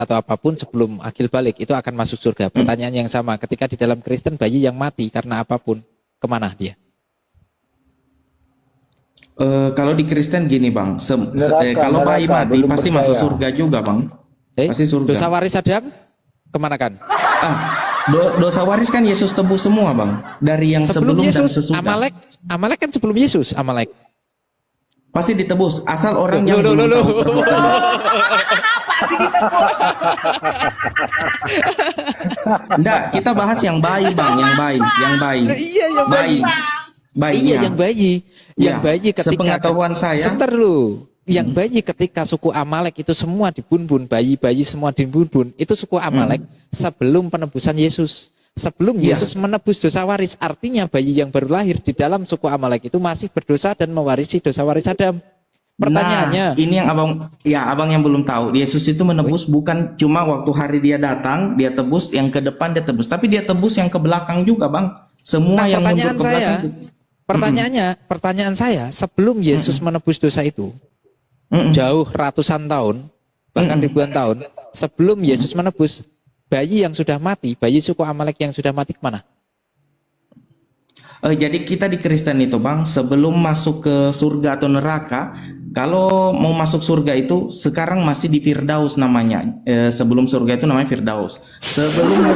atau apapun sebelum akil balik itu akan masuk surga. Pertanyaan yang sama, ketika di dalam Kristen bayi yang mati karena apapun, kemana dia? Kalau di Kristen gini bang, kalau bayi neraka, mati belum pasti percaya. masuk surga juga bang, pasti surga. Dosa waris Adam kemana kan? Dosa waris kan Yesus tebus semua bang, dari yang sebelum Yesus, dan sesudah. Amalek kan sebelum Yesus, Amalek. Pasti ditebus, asal orang yang belum tahu perbuatan. Pasti ditebus. Enggak, kita bahas yang bayi bang, yang bayi. Iya, yang bayi. Iya, yang bayi. Yang bayi ketika sepengetahuan saya. Sebentar dulu. Yang bayi ketika suku Amalek itu semua dibunbun, bayi-bayi semua dibunbun, itu suku Amalek sebelum penebusan Yesus. Sebelum Yesus menebus dosa waris, artinya bayi yang baru lahir di dalam suku Amalek itu masih berdosa dan mewarisi dosa waris Adam. Pertanyaannya, ini yang abang yang belum tahu. Yesus itu menebus bukan cuma waktu hari dia datang, dia tebus yang ke depan dia tebus, tapi dia tebus yang ke belakang juga, bang. Semua yang mundur ke belakang. Pertanyaan saya, sebelum Yesus menebus dosa itu, jauh ratusan tahun, bahkan ribuan tahun, sebelum Yesus menebus, bayi yang sudah mati, bayi suku Amalek yang sudah mati kemana? Jadi kita di Kristen itu bang, sebelum masuk ke surga atau neraka, kalau mau masuk surga itu sekarang masih di Firdaus namanya. Sebelum surga itu namanya Firdaus. Sebelum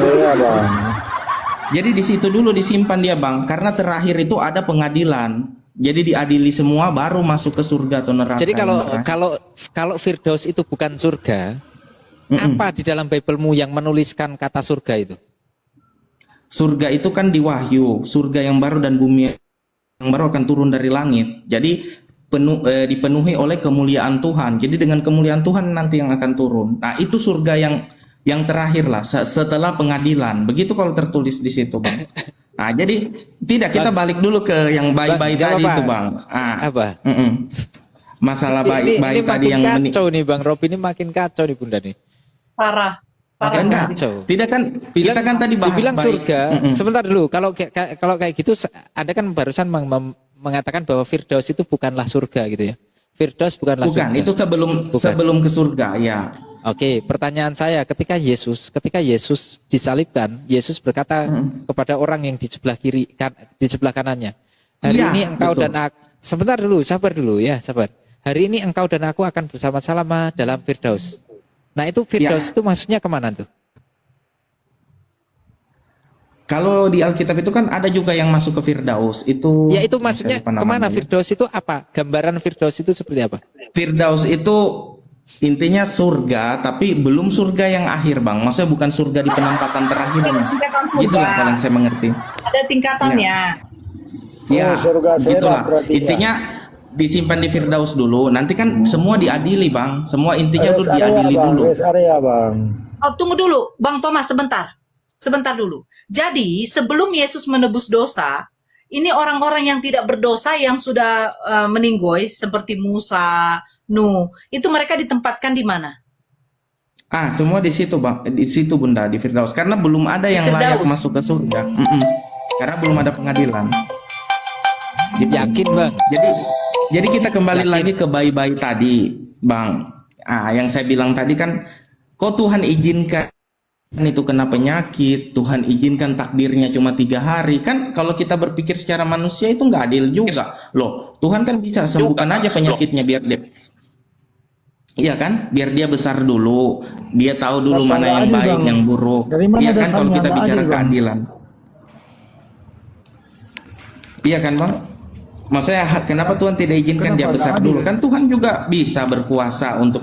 jadi di situ dulu disimpan dia bang, karena terakhir itu ada pengadilan. Jadi diadili semua baru masuk ke surga atau neraka. Jadi kalau Firdaus itu bukan surga, apa di dalam Biblemu yang menuliskan kata surga itu? Surga itu kan di Wahyu, surga yang baru dan bumi yang baru akan turun dari langit. Jadi dipenuhi oleh kemuliaan Tuhan. Jadi dengan kemuliaan Tuhan nanti yang akan turun. Nah itu surga yang terakhir lah setelah pengadilan. Begitu kalau tertulis di situ bang. Nah jadi tidak, kita balik dulu ke yang bayi-bayi tadi itu bang. Apa? Masalah bayi tadi yang kacau nih bang Rob, ini makin kacau nih bunda nih. Parah. Kacau. Tidak kan kita kan tadi bahas dibilang surga. Sebentar dulu, kalau kayak gitu Anda kan barusan mengatakan bahwa Firdaus itu bukanlah surga gitu ya. Firdaus bukanlah surga. Bukan, itu sebelum ke surga ya. Oke, pertanyaan saya, ketika Yesus disalibkan, Yesus berkata kepada orang yang di sebelah kiri, di sebelah kanannya, hari ini engkau betul. Dan aku, sebentar dulu, sabar dulu ya, sabar. Hari ini engkau dan aku akan bersama-sama dalam Firdaus. Nah itu Firdaus itu maksudnya kemana tuh? Kalau di Alkitab itu kan ada juga yang masuk ke Firdaus itu. Ya itu maksudnya kemana Firdaus itu apa? Gambaran Firdaus itu seperti apa? Firdaus itu intinya surga, tapi belum surga yang akhir bang. Maksudnya bukan surga di penempatan terakhir. Itulah kalau yang saya mengerti. Ada tingkatannya. Ya, gitulah. Intinya disimpan di Firdaus dulu. Nanti kan semua diadili bang. Semua intinya tuh diadili dulu. Oh tunggu dulu, Bang Thomas sebentar dulu. Jadi sebelum Yesus menebus dosa, ini orang-orang yang tidak berdosa yang sudah meninggoy seperti Musa, Nuh, itu mereka ditempatkan di mana? Semua di situ bang, di situ bunda, di Firdaus. Karena belum ada yang layak masuk ke surga. Karena belum ada pengadilan. Gitu. Yakin bang? Jadi kita kembali lagi ke bayi-bayi tadi, bang. Yang saya bilang tadi kan, kok Tuhan izinkan itu kena penyakit, Tuhan izinkan takdirnya cuma 3 hari. Kan kalau kita berpikir secara manusia itu nggak adil juga. Loh, Tuhan kan bisa sembuhkan aja penyakitnya biar dia, iya kan? Biar dia besar dulu, dia tahu dulu mana yang baik, yang buruk. Iya kan kalau kita bicara keadilan. Iya kan bang? Maksudnya kenapa Tuhan tidak izinkan dia besar dulu? Kan Tuhan juga bisa berkuasa untuk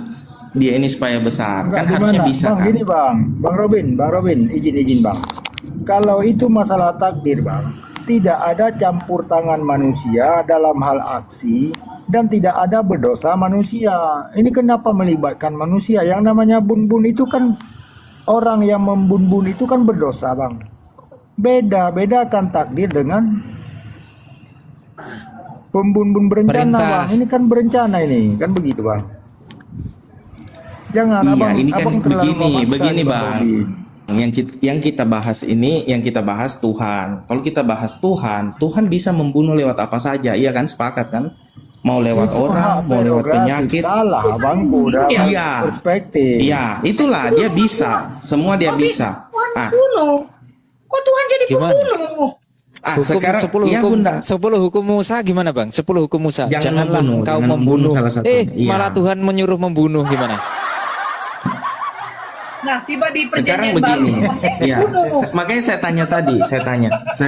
dia ini supaya besar. Kan harusnya bisa bang, kan? Gini bang Robin, izin bang. Kalau itu masalah takdir bang, tidak ada campur tangan manusia dalam hal aksi dan tidak ada berdosa manusia. Ini kenapa melibatkan manusia? Yang namanya bun-bun itu kan orang yang membun-bun itu kan berdosa bang. Bedakan takdir dengan pembun-bun berencana bang. Ini kan berencana ini, kan begitu bang. Jangan ini kan begini bang. Yang kita bahas ini, yang kita bahas Tuhan. Kalau kita bahas Tuhan bisa membunuh lewat apa saja, iya kan? Sepakat kan? mau lewat Itu orang, hak mau lewat prerogatif. penyakit. Salah bang, udah Iya. perspektif. Iya, itulah dia bisa, semua dia bisa. Tuhan bunuh. Kok Tuhan jadi Gimana? pembunuh? Hukum Sekarang 10 iya hukum Bunda. 10 hukum Musa gimana Bang? 10 hukum Musa. Jangan Janganlah membunuh, engkau jangan membunuh. membunuh salah satunya. Iya. Malah Tuhan menyuruh membunuh gimana? Nah, tiba di Sekarang perjanjian baru. begini, ya, Bunuh. makanya saya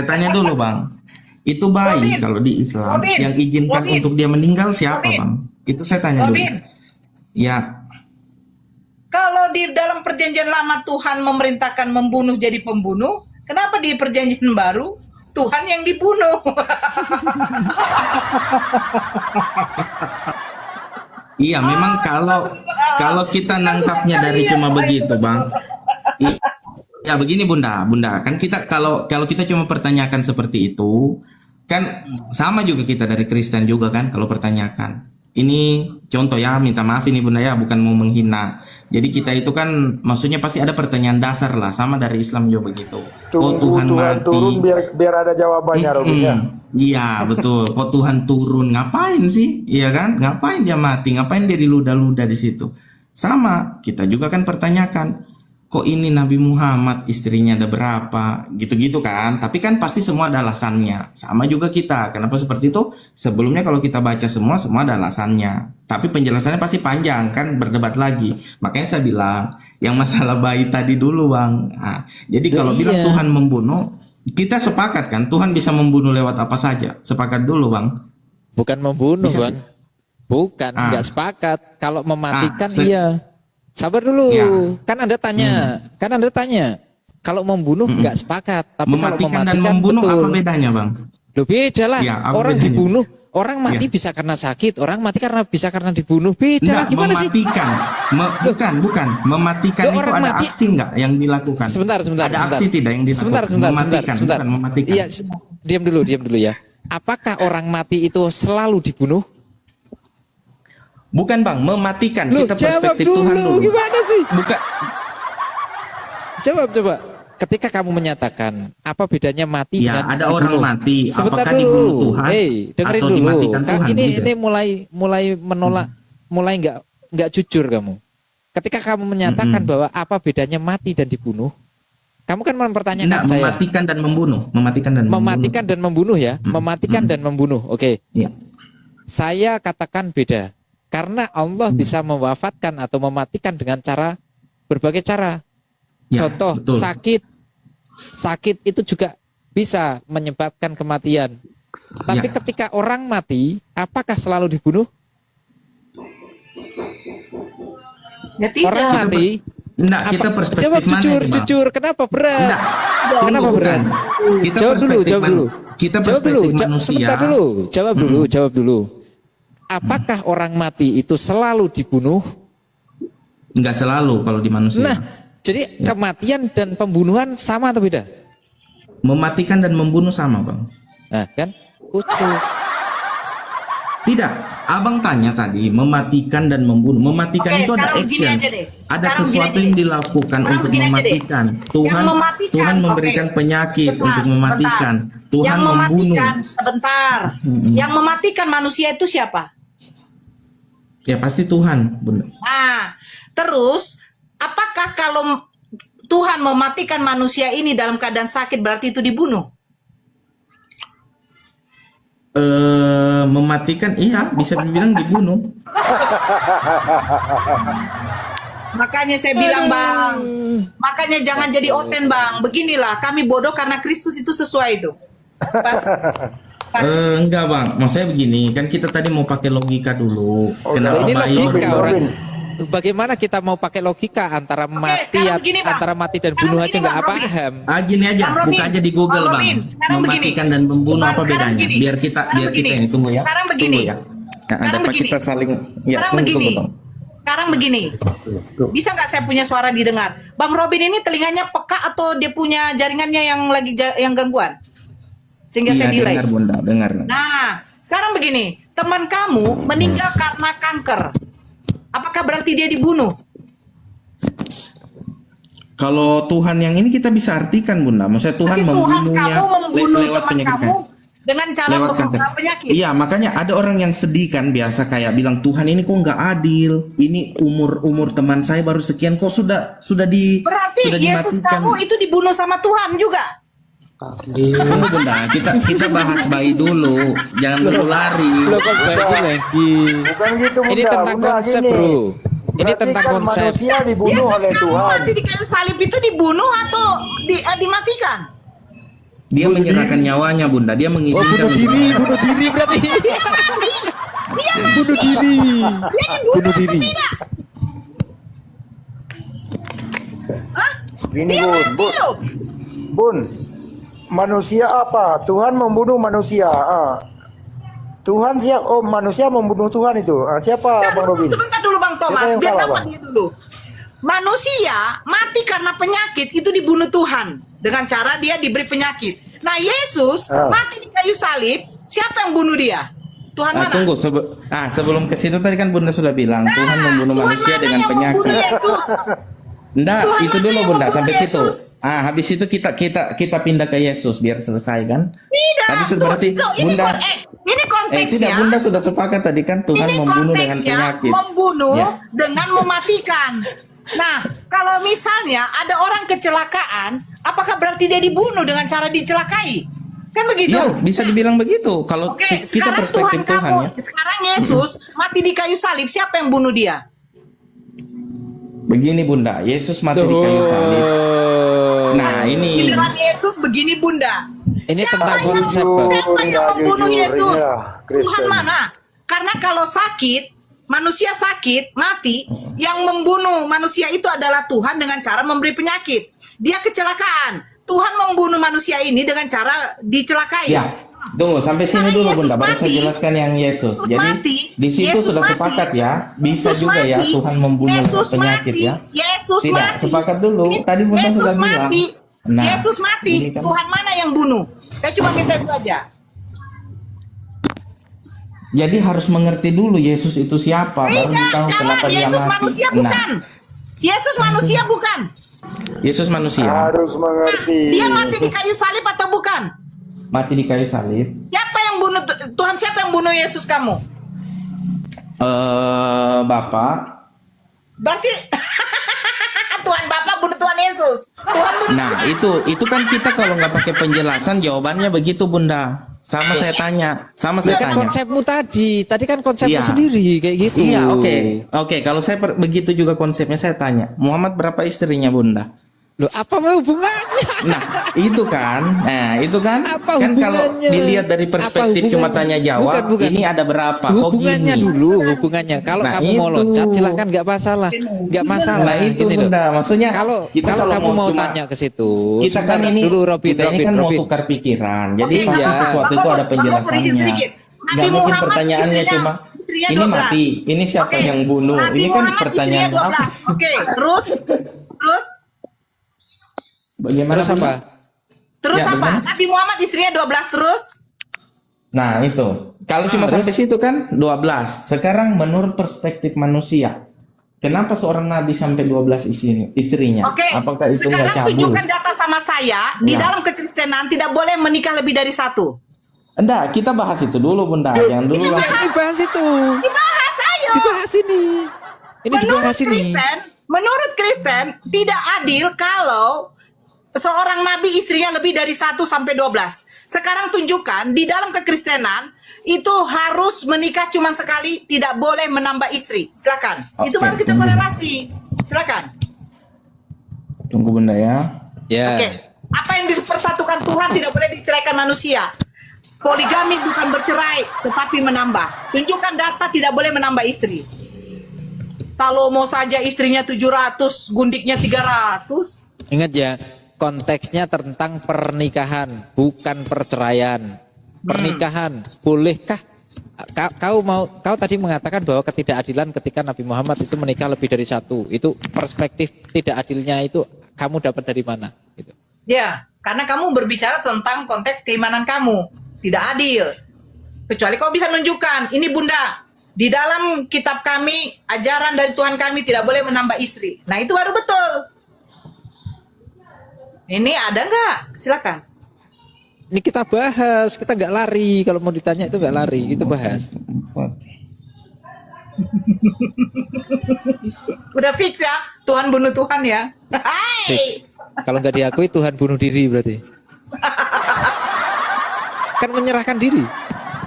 tanya dulu bang, itu bayi Robin. kalau di Islam Robin. yang izinkan Robin. untuk dia meninggal siapa Robin. bang? Itu saya tanya dulu. Robin, Ya, kalau di dalam perjanjian lama Tuhan memerintahkan membunuh jadi pembunuh, kenapa di perjanjian baru Tuhan yang dibunuh? iya memang kalau kita nangkapnya dari cuma begitu bang. Ya begini bunda, kan kita kalau kita cuma pertanyakan seperti itu, kan sama juga kita dari Kristen juga kan kalau pertanyakan. Ini contoh ya, minta maaf ini bunda ya, bukan mau menghina. Jadi kita itu kan maksudnya pasti ada pertanyaan dasar lah, sama dari Islam juga begitu. Kok Tuhan mati? turun biar ada jawabannya Robin ya. Iya betul. Kok Tuhan turun? Ngapain sih? Iya kan? Ngapain dia mati? Ngapain dia diludah-ludah di situ? Sama, kita juga kan pertanyakan. Kok ini Nabi Muhammad istrinya ada berapa? Gitu-gitu kan. Tapi kan pasti semua ada alasannya. Sama juga kita. Kenapa seperti itu? Sebelumnya kalau kita baca semua ada alasannya. Tapi penjelasannya pasti panjang kan, berdebat lagi. Makanya saya bilang yang masalah bayi tadi dulu bang. Nah, jadi kalau Iya. bilang Tuhan membunuh, kita sepakat kan Tuhan bisa membunuh lewat apa saja. Sepakat dulu bang. Bukan membunuh Bisa. Bang. Bukan, Ah. enggak sepakat. Kalau mematikan Ah, iya. Sabar dulu. Ya. Kan Anda tanya. Kalau membunuh enggak sepakat, tapi kalau Mematikan dan mematikan membunuh betul. apa bedanya bang? Loh beda lah. Ya, apa Orang bedanya? dibunuh, orang mati Ya. bisa karena sakit, orang mati bisa karena dibunuh. Beda lah Enggak, gimana sih? mematikan. Bukan. Mematikan Loh, itu orang ada mati- aksi enggak yang dilakukan? Sebentar. Ada aksi tidak yang dilakukan? Sebentar. Mematikan, bukan mematikan. Iya, diam dulu ya. Apakah orang mati itu selalu dibunuh? Bukan bang, mematikan. Loh, Kita jawab perspektif dulu. Tuhan dulu. Gimana sih? Bukan. Jawab coba. Ketika kamu menyatakan apa bedanya mati Ya, dengan ada orang dibunuh? mati. Sebentar Apakah dibunuh dulu. Tuhan Dengerin atau dulu. dimatikan Tuhan? Ini Gitu. ini mulai menolak, mulai nggak jujur kamu. Ketika kamu menyatakan bahwa apa bedanya mati dan dibunuh, kamu kan mempertanyakan Enggak, saya. mematikan dan membunuh. Mematikan dan membunuh ya. Mematikan dan membunuh. Oke. Ya. Saya katakan beda. Karena Allah bisa mewafatkan atau mematikan dengan cara berbagai cara. Ya, Contoh betul. sakit itu juga bisa menyebabkan kematian. Tapi Ya. ketika orang mati, apakah selalu dibunuh? Ya tidak. Orang mati. Enggak, kita perspektif Jawab mana jujur, nih, Bang? jujur. Kenapa berat? Enggak. Kenapa Tunggu, berat? bukan. Kita Jawab dulu, perspektif jawab dulu. Kita Jawab dulu, perspektif manusia. sebentar dulu. Jawab dulu. Apakah orang mati itu selalu dibunuh? Enggak selalu kalau di manusia. Nah, jadi kematian dan pembunuhan sama atau beda? Mematikan dan membunuh sama, Bang. Nah, kan? Ucuk. Tidak, abang tanya tadi mematikan dan membunuh. Mematikan Oke, itu ada sekarang begini action, aja deh. ada Sekarang sesuatu begini yang aja. dilakukan Sekarang untuk begini aja deh. mematikan. Yang mematikan, Tuhan oke. memberikan penyakit Sebentar, untuk mematikan. sebentar. Tuhan yang membunuh. mematikan, sebentar. Yang mematikan manusia itu siapa? Ya pasti Tuhan, Bunda. Nah, terus apakah kalau Tuhan mematikan manusia ini dalam keadaan sakit berarti itu dibunuh? Mematikan, iya bisa dibilang dibunuh. Makanya saya bilang bang, makanya jangan jadi oten bang. Beginilah, kami bodoh karena Kristus itu sesuai itu. Pas. Enggak bang, maksudnya begini, kan kita tadi mau pakai logika dulu. Kenapa Ini bayi logika Robin, orang. Robin. Bagaimana kita mau pakai logika antara mati sekarang begini, Bang. antara mati dan Sekarang bunuh aja begini, nggak Bang, Robin. paham. Gini aja, Bang Robin, buka aja di Google Bang bang. Robin, sekarang Mematikan begini. dan membunuh Bang, apa sekarang bedanya? begini. Biar kita Sekarang ini begini. tunggu ya. Sekarang begini. Tunggu ya. Nah, Sekarang apa begini. kita saling? Ya, Sekarang tunggu, begini. tunggu, bang. Sekarang begini. Bisa nggak saya punya suara didengar? Bang Robin ini telinganya peka atau dia punya jaringannya yang lagi yang gangguan? Sehingga saya Iya, delay. dengar bunda, dengar. Nah, sekarang begini. Teman kamu meninggal karena kanker. Apakah berarti dia dibunuh? Kalau Tuhan yang ini kita bisa artikan bunda, maksudnya Tuhan Tapi Tuhan membunuhnya kamu membunuh lewat teman penyakit. kamu dengan cara Lewat kanker. penyakit. Iya, makanya ada orang yang sedih kan biasa kayak bilang Tuhan ini kok nggak adil. Ini umur teman saya baru sekian kok sudah Berarti Yesus dimatikan. kamu itu dibunuh sama Tuhan juga. Tunggu Bunda, kita bahas bayi dulu. Jangan dulu lari. Lo kok bagi lagi. Bukan gitu Bunda. Ini tentang Bunda, konsep, gini. bro. Ini Berarti tentang kan konsep. manusia dibunuh Yesus oleh kamu Tuhan. mati di kayu salib itu dibunuh atau dimatikan? Dia menyerahkan nyawanya Bunda. Dia Oh, mengizinkan. bunuh diri berarti. Dia Bunuh diri. Dia dibunuh Bunuh atau diri. tidak? Hah? Gini Dia Bun, mati loh. Bun, manusia apa? Tuhan membunuh manusia. Tuhan manusia membunuh Tuhan itu. Siapa Bang Robin? Sebentar dulu Bang Thomas, Siapa yang biar salah, dapat Bang? dia dulu. Manusia mati karena penyakit itu dibunuh Tuhan dengan cara dia diberi penyakit. Nah Yesus mati di kayu salib, siapa yang bunuh dia? Tuhan mana? Tunggu, sebelum ke situ tadi kan Bunda sudah bilang Tuhan membunuh Tuhan manusia mana dengan yang membunuh penyakit. Yesus? Enggak, Tuhan itu mana dulu yang Bunda membunuh sampai situ. Yesus? Habis itu kita pindah ke Yesus biar selesai kan? Tidak. Tadi sudah berarti Loh, ini Bunda ini konteksnya. tidak Bunda sudah sepakat tadi kan Tuhan Ini membunuh dengan konteksnya penyakit. membunuh Ya. dengan mematikan. Nah, kalau misalnya ada orang kecelakaan, apakah berarti dia dibunuh dengan cara dicelakai? Kan begitu? Iya, bisa dibilang begitu. Kalau Oke, kita sekarang perspektif Tuhan Tuhan kamu, ya. sekarang Yesus mati di kayu salib, siapa yang bunuh dia? Begini Bunda, Yesus mati di kayu salib. Nah, ini Giliran Yesus begini Bunda. Ini Siapa tentang yang- konsep, Bang. Siapa yang membunuh Jujur, Yesus? iya, Kristen. Tuhan mana? Karena kalau sakit, manusia sakit, mati, yang membunuh manusia itu adalah Tuhan dengan cara memberi penyakit. Dia kecelakaan. Tuhan membunuh manusia ini dengan cara dicelakai. ya. Tunggu sampai sini Sekarang dulu Yesus Bunda, baru saya mati. jelaskan yang Yesus. Yesus Jadi mati. di situ Yesus sudah mati. sepakat ya. Bisa Yesus juga ya mati. Tuhan membunuh Yesus penyakit mati. ya. Yesus Tidak, mati. sepakat dulu. Ini Tadi Bunda Yesus sudah bilang. mati. Nah, Yesus mati. ini kan- Tuhan mana yang bunuh? Saya cuma minta itu aja. Jadi harus mengerti dulu Yesus itu siapa, baru Tidak, tahu jangan. kenapa dia Yesus mati. manusia Nah, bukan. Yesus manusia bukan. Yesus manusia Harus mengerti. Dia mati di kayu salib atau bukan? mati di kayu salib. Siapa yang bunuh Tuhan? Siapa yang bunuh Yesus kamu? Bapak. Berarti Tuhan Bapak bunuh Tuhan Yesus. Tuhan bunuh Nah, itu kan kita kalau nggak pakai penjelasan jawabannya begitu Bunda. Sama saya tanya, Itu kan konsepmu tadi. Tadi kan konsepmu Iya. sendiri kayak gitu. Iya, oke. Kalau saya begitu juga konsepnya saya tanya, Muhammad berapa istrinya Bunda? Loh, apa mau hubungannya? Nah, itu kan. Apa Kan kalau hubungannya? dilihat dari perspektif Apa cuma hubungannya? tanya jawab, Bukan. ini ada berapa? Kok Hubungannya gini? dulu, hubungannya. Kalau Nah, kamu mau itu. loncat silahkan nggak masalah. Nggak masalah Nah, itu gini loh. Bunda. Maksudnya Kalau kita kamu mau cuma- tanya ke situ, kita kan sebentar ini dulu Robin, kita ini kan mau Robin. tukar pikiran. Jadi Oke, pasti iya. sesuatu itu ada Bapak mau izin penjelasannya. sedikit. Nggak Nabi mungkin Muhammad pertanyaannya istrinya- cuma istrinya ini 12. mati, ini siapa Oke, yang bunuh? Nabi Ini kan Muhammad pertanyaan istrinya 12. apa? Oke, terus Bagaimana Terus apa? Bunda? terus Ya, apa? bagaimana? Nabi Muhammad istrinya 12 terus? Nah, itu. Kalau cuma sampai situ kan 12. Sekarang menurut perspektif manusia, kenapa seorang nabi sampai 12 istrinya? Oke. Apakah itu nggak Sekarang cabul? tunjukkan data sama saya. Di Ya. dalam kekristenan tidak boleh menikah lebih dari satu. Enggak, kita bahas itu dulu Bunda. Yang dulu Iya, langsung. dibahas itu. Dibahas, ayo. Dibahas ini. Ini dibahas ini. Menurut Kristen tidak adil kalau seorang nabi istrinya lebih dari 1 sampai 12. Sekarang tunjukkan di dalam kekristenan itu harus menikah cuma sekali, tidak boleh menambah istri. Silakan. Itu Oke, baru kita tunggu. korelasi. Silakan. Tunggu Bunda ya. Ya. Oke. Apa yang dipersatukan Tuhan tidak boleh diceraikan manusia. Poligami bukan bercerai, tetapi menambah. Tunjukkan data tidak boleh menambah istri. Kalau mau saja istrinya 700, gundiknya 300. Ingat ya, konteksnya tentang pernikahan, bukan perceraian. Pernikahan, bolehkah kau tadi mengatakan bahwa ketidakadilan ketika Nabi Muhammad itu menikah lebih dari satu. Itu perspektif tidak adilnya itu kamu dapat dari mana? Gitu. Ya, karena kamu berbicara tentang konteks keimanan kamu. Tidak adil. Kecuali kau bisa nunjukkan, ini Bunda, di dalam kitab kami, ajaran dari Tuhan kami tidak boleh menambah istri. Nah, itu baru betul. Ini ada nggak? Silakan. Ini kita bahas, kita nggak lari. Kalau mau ditanya itu nggak lari, kita bahas. Udah fix ya, Tuhan bunuh Tuhan ya. Fix. Kalau nggak diakui Tuhan bunuh diri berarti. Kan menyerahkan diri,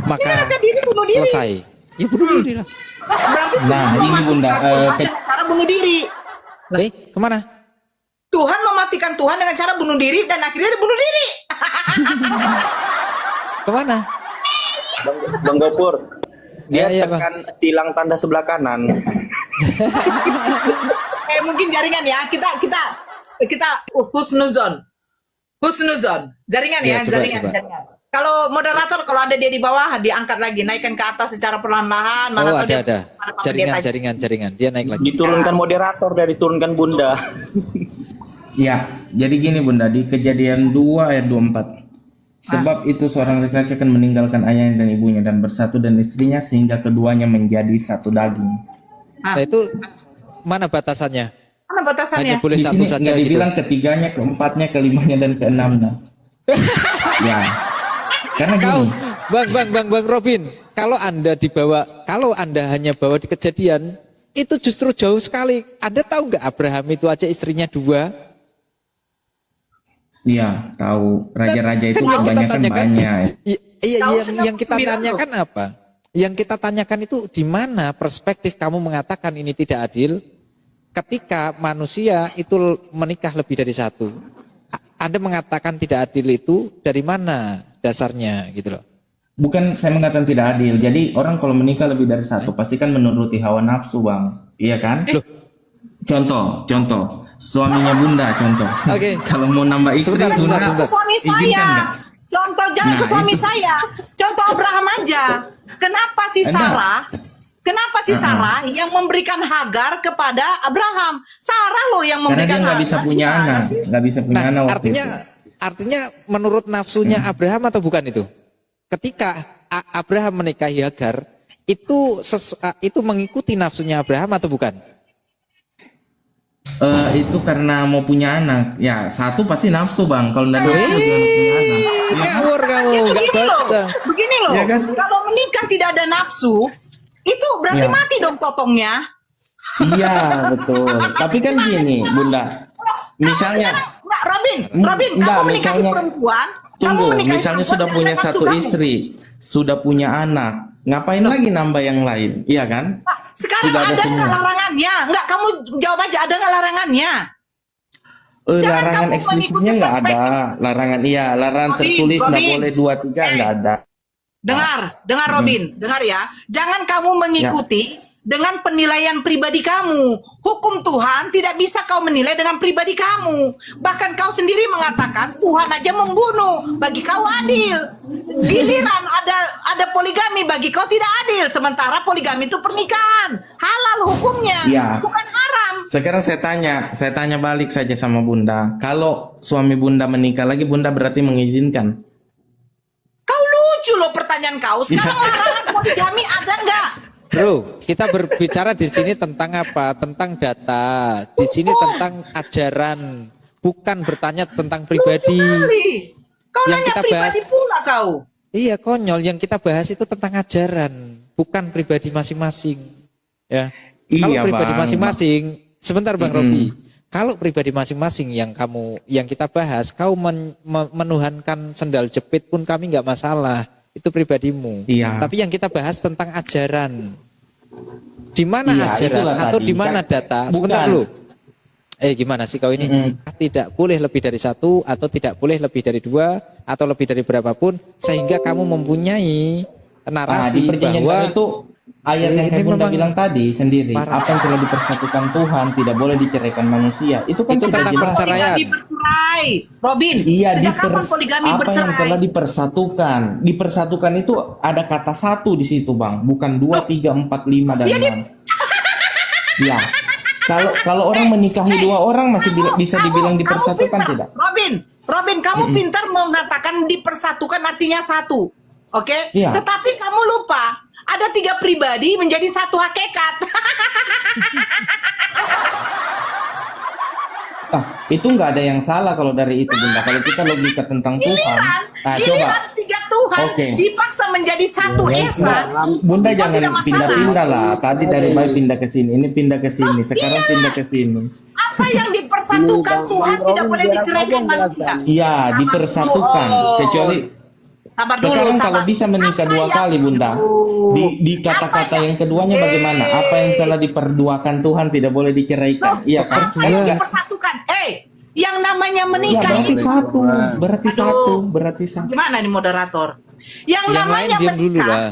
maka Menyerahkan diri, bunuh diri. selesai. Ya bunuh diri lah. Berarti Nah, Tuhan ini mematikan Bunda, Tuhan dengan cara bunuh diri. Kemana? Tuhan mematikan Tuhan dengan cara bunuh diri dan akhirnya dia bunuh diri. Kemana? Bang Gopur, dia Iya, Bang. tekan silang tanda sebelah kanan. Mungkin jaringan ya. Kita husnuzon. Jaringan ya, Iya, coba, jaringan. coba. Kalau moderator, kalau ada dia di bawah, diangkat lagi, naikkan ke atas secara perlahan-lahan. Oh, tahu dia- ada. mana tahu dia tanya. Jaringan. Dia naik lagi. Diturunkan moderator dari turunkan Bunda. Ya, jadi gini Bunda, di Kejadian 2 ayat 24. Sebab itu seorang laki-laki akan meninggalkan ayahnya dan ibunya dan bersatu dengan istrinya sehingga keduanya menjadi satu daging. Nah, itu mana batasannya? Mana batasannya? Hanya boleh Di satu sini saja nggak gitu. dibilang ketiganya, keempatnya, kelimanya dan keenamnya. Ya, karena Kau, gini. Bang Robin, kalau Anda hanya bawa di Kejadian, itu justru jauh sekali. Anda tahu nggak Abraham itu aja istrinya 2? Iya, tahu raja-raja itu Kan yang kita kebanyakan tanyakan, banyak. Iya, Tahu yang kita 99 tanyakan apa? Yang kita tanyakan itu di mana perspektif kamu mengatakan ini tidak adil ketika manusia itu menikah lebih dari satu. Anda mengatakan tidak adil itu dari mana dasarnya gitu loh. Bukan saya mengatakan tidak adil. Jadi orang kalau menikah lebih dari satu pasti kan menuruti hawa nafsu, Bang. Iya kan? Contoh. Suaminya Bunda contoh. Oke. Kalau mau nambah istri Sebentar, Bunda sebentar. Ke suami izinkan saya. nggak? Contoh jangan Nah, ke suami itu. saya. Contoh Abraham aja. Kenapa si Anda- Sarah? Kenapa si Sarah yang memberikan Hagar kepada Abraham? Sarah loh yang Karena dia memberikan nggak bisa Hagar. punya Gimana anak, sih? nggak bisa punya anak. Nah, waktu itu. artinya menurut nafsunya Abraham atau bukan itu? Ketika Abraham menikahi Hagar, itu mengikuti nafsunya Abraham atau bukan? Itu karena mau punya anak. Ya, satu pasti nafsu, Bang. Kalau nggak nafsu gimana punya anak? Iya kan? Ngawur kamu, nggak baca. Begini loh. Iya kan? Kalau menikah tidak ada nafsu, itu berarti Iya. mati dong potongnya. Iya, betul. Tapi kan gini, Bunda. Misalnya Mbak Robin, enggak, kamu menikahi misalnya- perempuan, tunggu, kamu menikahi misalnya perempuan sudah dengan punya nafsu satu kamu. istri, sudah punya anak, ngapain lagi nambah yang lain? Iya kan? Nah, sekarang Sudah ada ada nggak semua. larangannya? Enggak, kamu jawab aja, ada nggak larangannya? Jangan Larangan kamu eksplisitnya mengikuti nggak ada. Larangan iya, larangan Robin, tertulis nggak Robin. boleh 2, 3 nggak ada. Dengar Robin, dengar ya. Jangan kamu mengikuti dengan penilaian pribadi kamu. Hukum Tuhan tidak bisa kau menilai dengan pribadi kamu. Bahkan kau sendiri mengatakan Tuhan aja membunuh, bagi kau adil. Giliran ada poligami, bagi kau tidak adil. Sementara poligami itu pernikahan, halal hukumnya, Iya. bukan haram. Sekarang saya tanya balik saja sama Bunda. Kalau suami Bunda menikah lagi, Bunda berarti mengizinkan? Kau lucu loh pertanyaan kau. Sekarang larangan poligami ada nggak? Bro, kita berbicara di sini tentang apa? Tentang data. Di sini tentang ajaran, bukan bertanya tentang pribadi. Kali. Kau Yang nanya kita pribadi bahas- pula kau. Iya, konyol. Yang kita bahas itu tentang ajaran, bukan pribadi masing-masing. Ya. Kalau Iya, pribadi Bang. masing-masing, sebentar Bang Robi. Kalau pribadi masing-masing yang kita bahas, kau menuhankan sendal jepit pun kami nggak masalah. Itu pribadimu. Iya. Tapi yang kita bahas tentang ajaran. Di mana Iya, ajaran itulah atau tadi. di mana Kan- data? Sebentar bukan. dulu. Gimana sih kau ini? Tidak boleh lebih dari satu atau tidak boleh lebih dari 2 atau lebih dari berapapun sehingga kamu mempunyai narasi di perjanjian bahwa baru itu ayat yang ini kayak Bunda memang bilang tadi sendiri, parah. apa yang telah dipersatukan Tuhan tidak boleh diceraikan manusia. Itu kan Itu sudah tentang jelas. perceraian. Poligami bercerai. Robin, Iya, sejak kapan poligami apa yang bercerai? telah dipersatukan? Dipersatukan itu ada kata satu di situ, Bang, bukan 2, 3, 4, 5 dan 6. Ya. Kalau orang menikahi 2 orang masih bisa dibilang Kamu dipersatukan pintar. tidak? Robin, kamu pintar mengatakan dipersatukan artinya satu. Oke? Iya. Tetapi kamu lupa ada 3 pribadi menjadi satu hakikat. itu nggak ada yang salah kalau dari itu Bunda. Kalau kita logika tentang Tuhan, Giliran, coba. giliran tiga Tuhan Oke. dipaksa menjadi satu esa. Bunda Itu jangan tidak masalah. pindah-pindah lah. Tadi dari baik pindah ke sini, ini pindah ke sini, sekarang pindah ke sini. Apa yang dipersatukan Tuhan tidak boleh diceraikan manusia. Iya, dipersatukan. Kecuali Sabar dulu, sekarang sabar. kalau bisa menikah Apa dua yang- kali Bunda, di kata-kata yang keduanya bagaimana? Apa yang telah diperduakan Tuhan tidak boleh diceraikan, iya kan? Apa yang dipersatukan? Yang namanya Ya, menikah berarti itu satu, berarti Aduh. satu, berarti satu. gimana nih moderator? Yang Yang lain namanya diam dulu menikah, lah.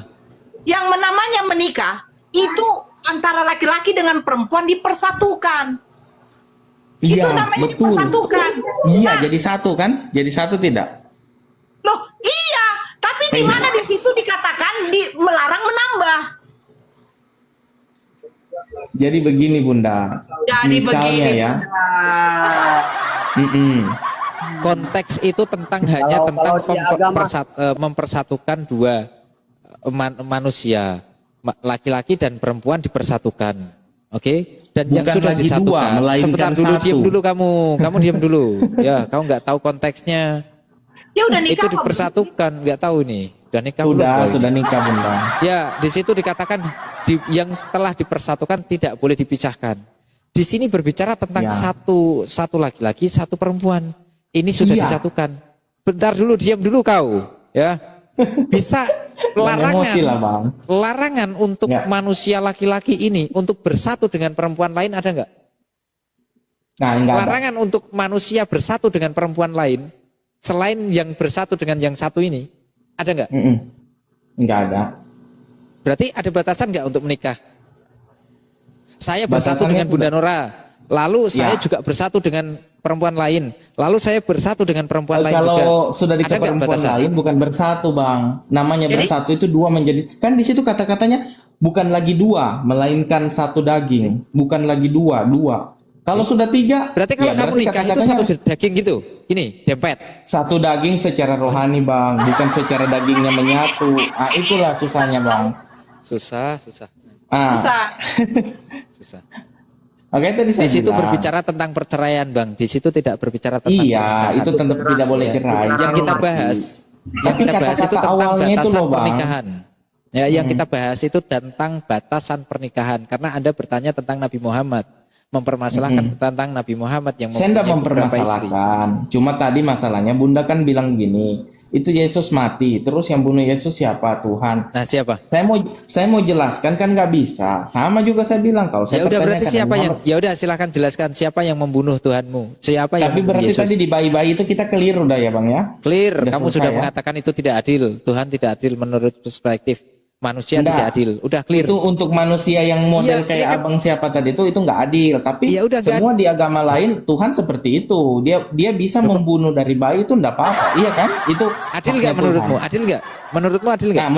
yang namanya menikah itu antara laki-laki dengan perempuan dipersatukan. Itu Iya, namanya betul. dipersatukan. Iya, Nah, jadi satu kan? Jadi satu tidak? loh, iya, tapi di mana di situ dikatakan melarang menambah. Jadi begini Bunda, Jadi misalnya begini. ya, Nah, mm-mm. Konteks itu hanya tentang mempersatukan dua manusia, laki-laki dan perempuan dipersatukan. Oke? Dan yang Bukan sudah lagi disatukan. dua, melainkan Sebentar dulu, satu. diam dulu kamu diam dulu. Ya, kamu nggak tahu konteksnya. ya udah nikah Itu kok. dipersatukan, nggak tahu nih. Udah nikah belum kau ini? sudah nikah Bunda. Ya, di situ dikatakan yang telah dipersatukan tidak boleh dipisahkan. Di sini berbicara tentang Ya. satu laki-laki, satu perempuan. Ini sudah Iya. disatukan. Bentar dulu, diam dulu kau, ya. Bisa Jangan emosi lah, Bang. larangan untuk Ya. manusia laki-laki ini untuk bersatu dengan perempuan lain ada nggak? Nah, enggak ada. Larangan untuk manusia bersatu dengan perempuan lain selain yang bersatu dengan yang satu ini ada nggak? Mm-mm. Enggak ada. Berarti ada batasan nggak untuk menikah? Saya bersatu Batasannya dengan Bunda Nora, lalu saya Ya. juga bersatu dengan perempuan lain, lalu saya bersatu dengan perempuan lain juga. Kalau sudah di Ada nggak perempuan batasan? lain bukan bersatu Bang. Namanya Jadi? bersatu itu dua menjadi, kan di situ kata-katanya bukan lagi dua, melainkan satu daging. Bukan lagi dua. Kalau sudah tiga, Berarti kalau ya kamu nikah itu kata-katanya satu daging gitu, ini dempet. satu daging secara rohani Bang, bukan secara dagingnya menyatu. Ah, itulah susahnya Bang. Susah. Ah, Bisa. Susah. oke tadi saya Di situ bilang. berbicara tentang perceraian, Bang. Di situ tidak berbicara tentang Iya, pernikahan. itu tetap tidak boleh cerai. Yang kita bahas, Tapi itu kata-kata tentang awalnya itu batasan loh, Bang. pernikahan. Ya, yang kita bahas itu tentang batasan pernikahan. Karena Anda bertanya tentang Nabi Muhammad, mempermasalahkan tentang Nabi Muhammad yang Saya tidak mempunyai beberapa istri. mempermasalahkan. Cuma tadi masalahnya Bunda kan bilang gini, itu Yesus mati. Terus yang bunuh Yesus siapa? Tuhan. Nah, siapa? Saya mau jelaskan kan nggak bisa. Sama juga saya bilang kalau Ya saya udah berarti pertanyakan siapa Nabi yang Muhammad. ya udah silakan jelaskan siapa yang membunuh Tuhanmu? Siapa yang Tapi membunuh berarti Yesus? tadi di bayi-bayi itu kita keliru dah ya Bang ya. Clear, Udah kamu selesai sudah ya? mengatakan itu tidak adil. Tuhan tidak adil menurut perspektif manusia Enggak. tidak adil. Udah clear. Itu untuk manusia yang model Iya, kayak iya kan? abang siapa tadi itu nggak adil. Tapi Iya, udah nggak semua di agama lain Tuhan seperti itu. Dia bisa membunuh dari bayi itu enggak apa-apa. Iya kan? Itu Adil haknya nggak menurutmu? Tuhan. Adil nggak? Menurutmu adil nggak? Nah,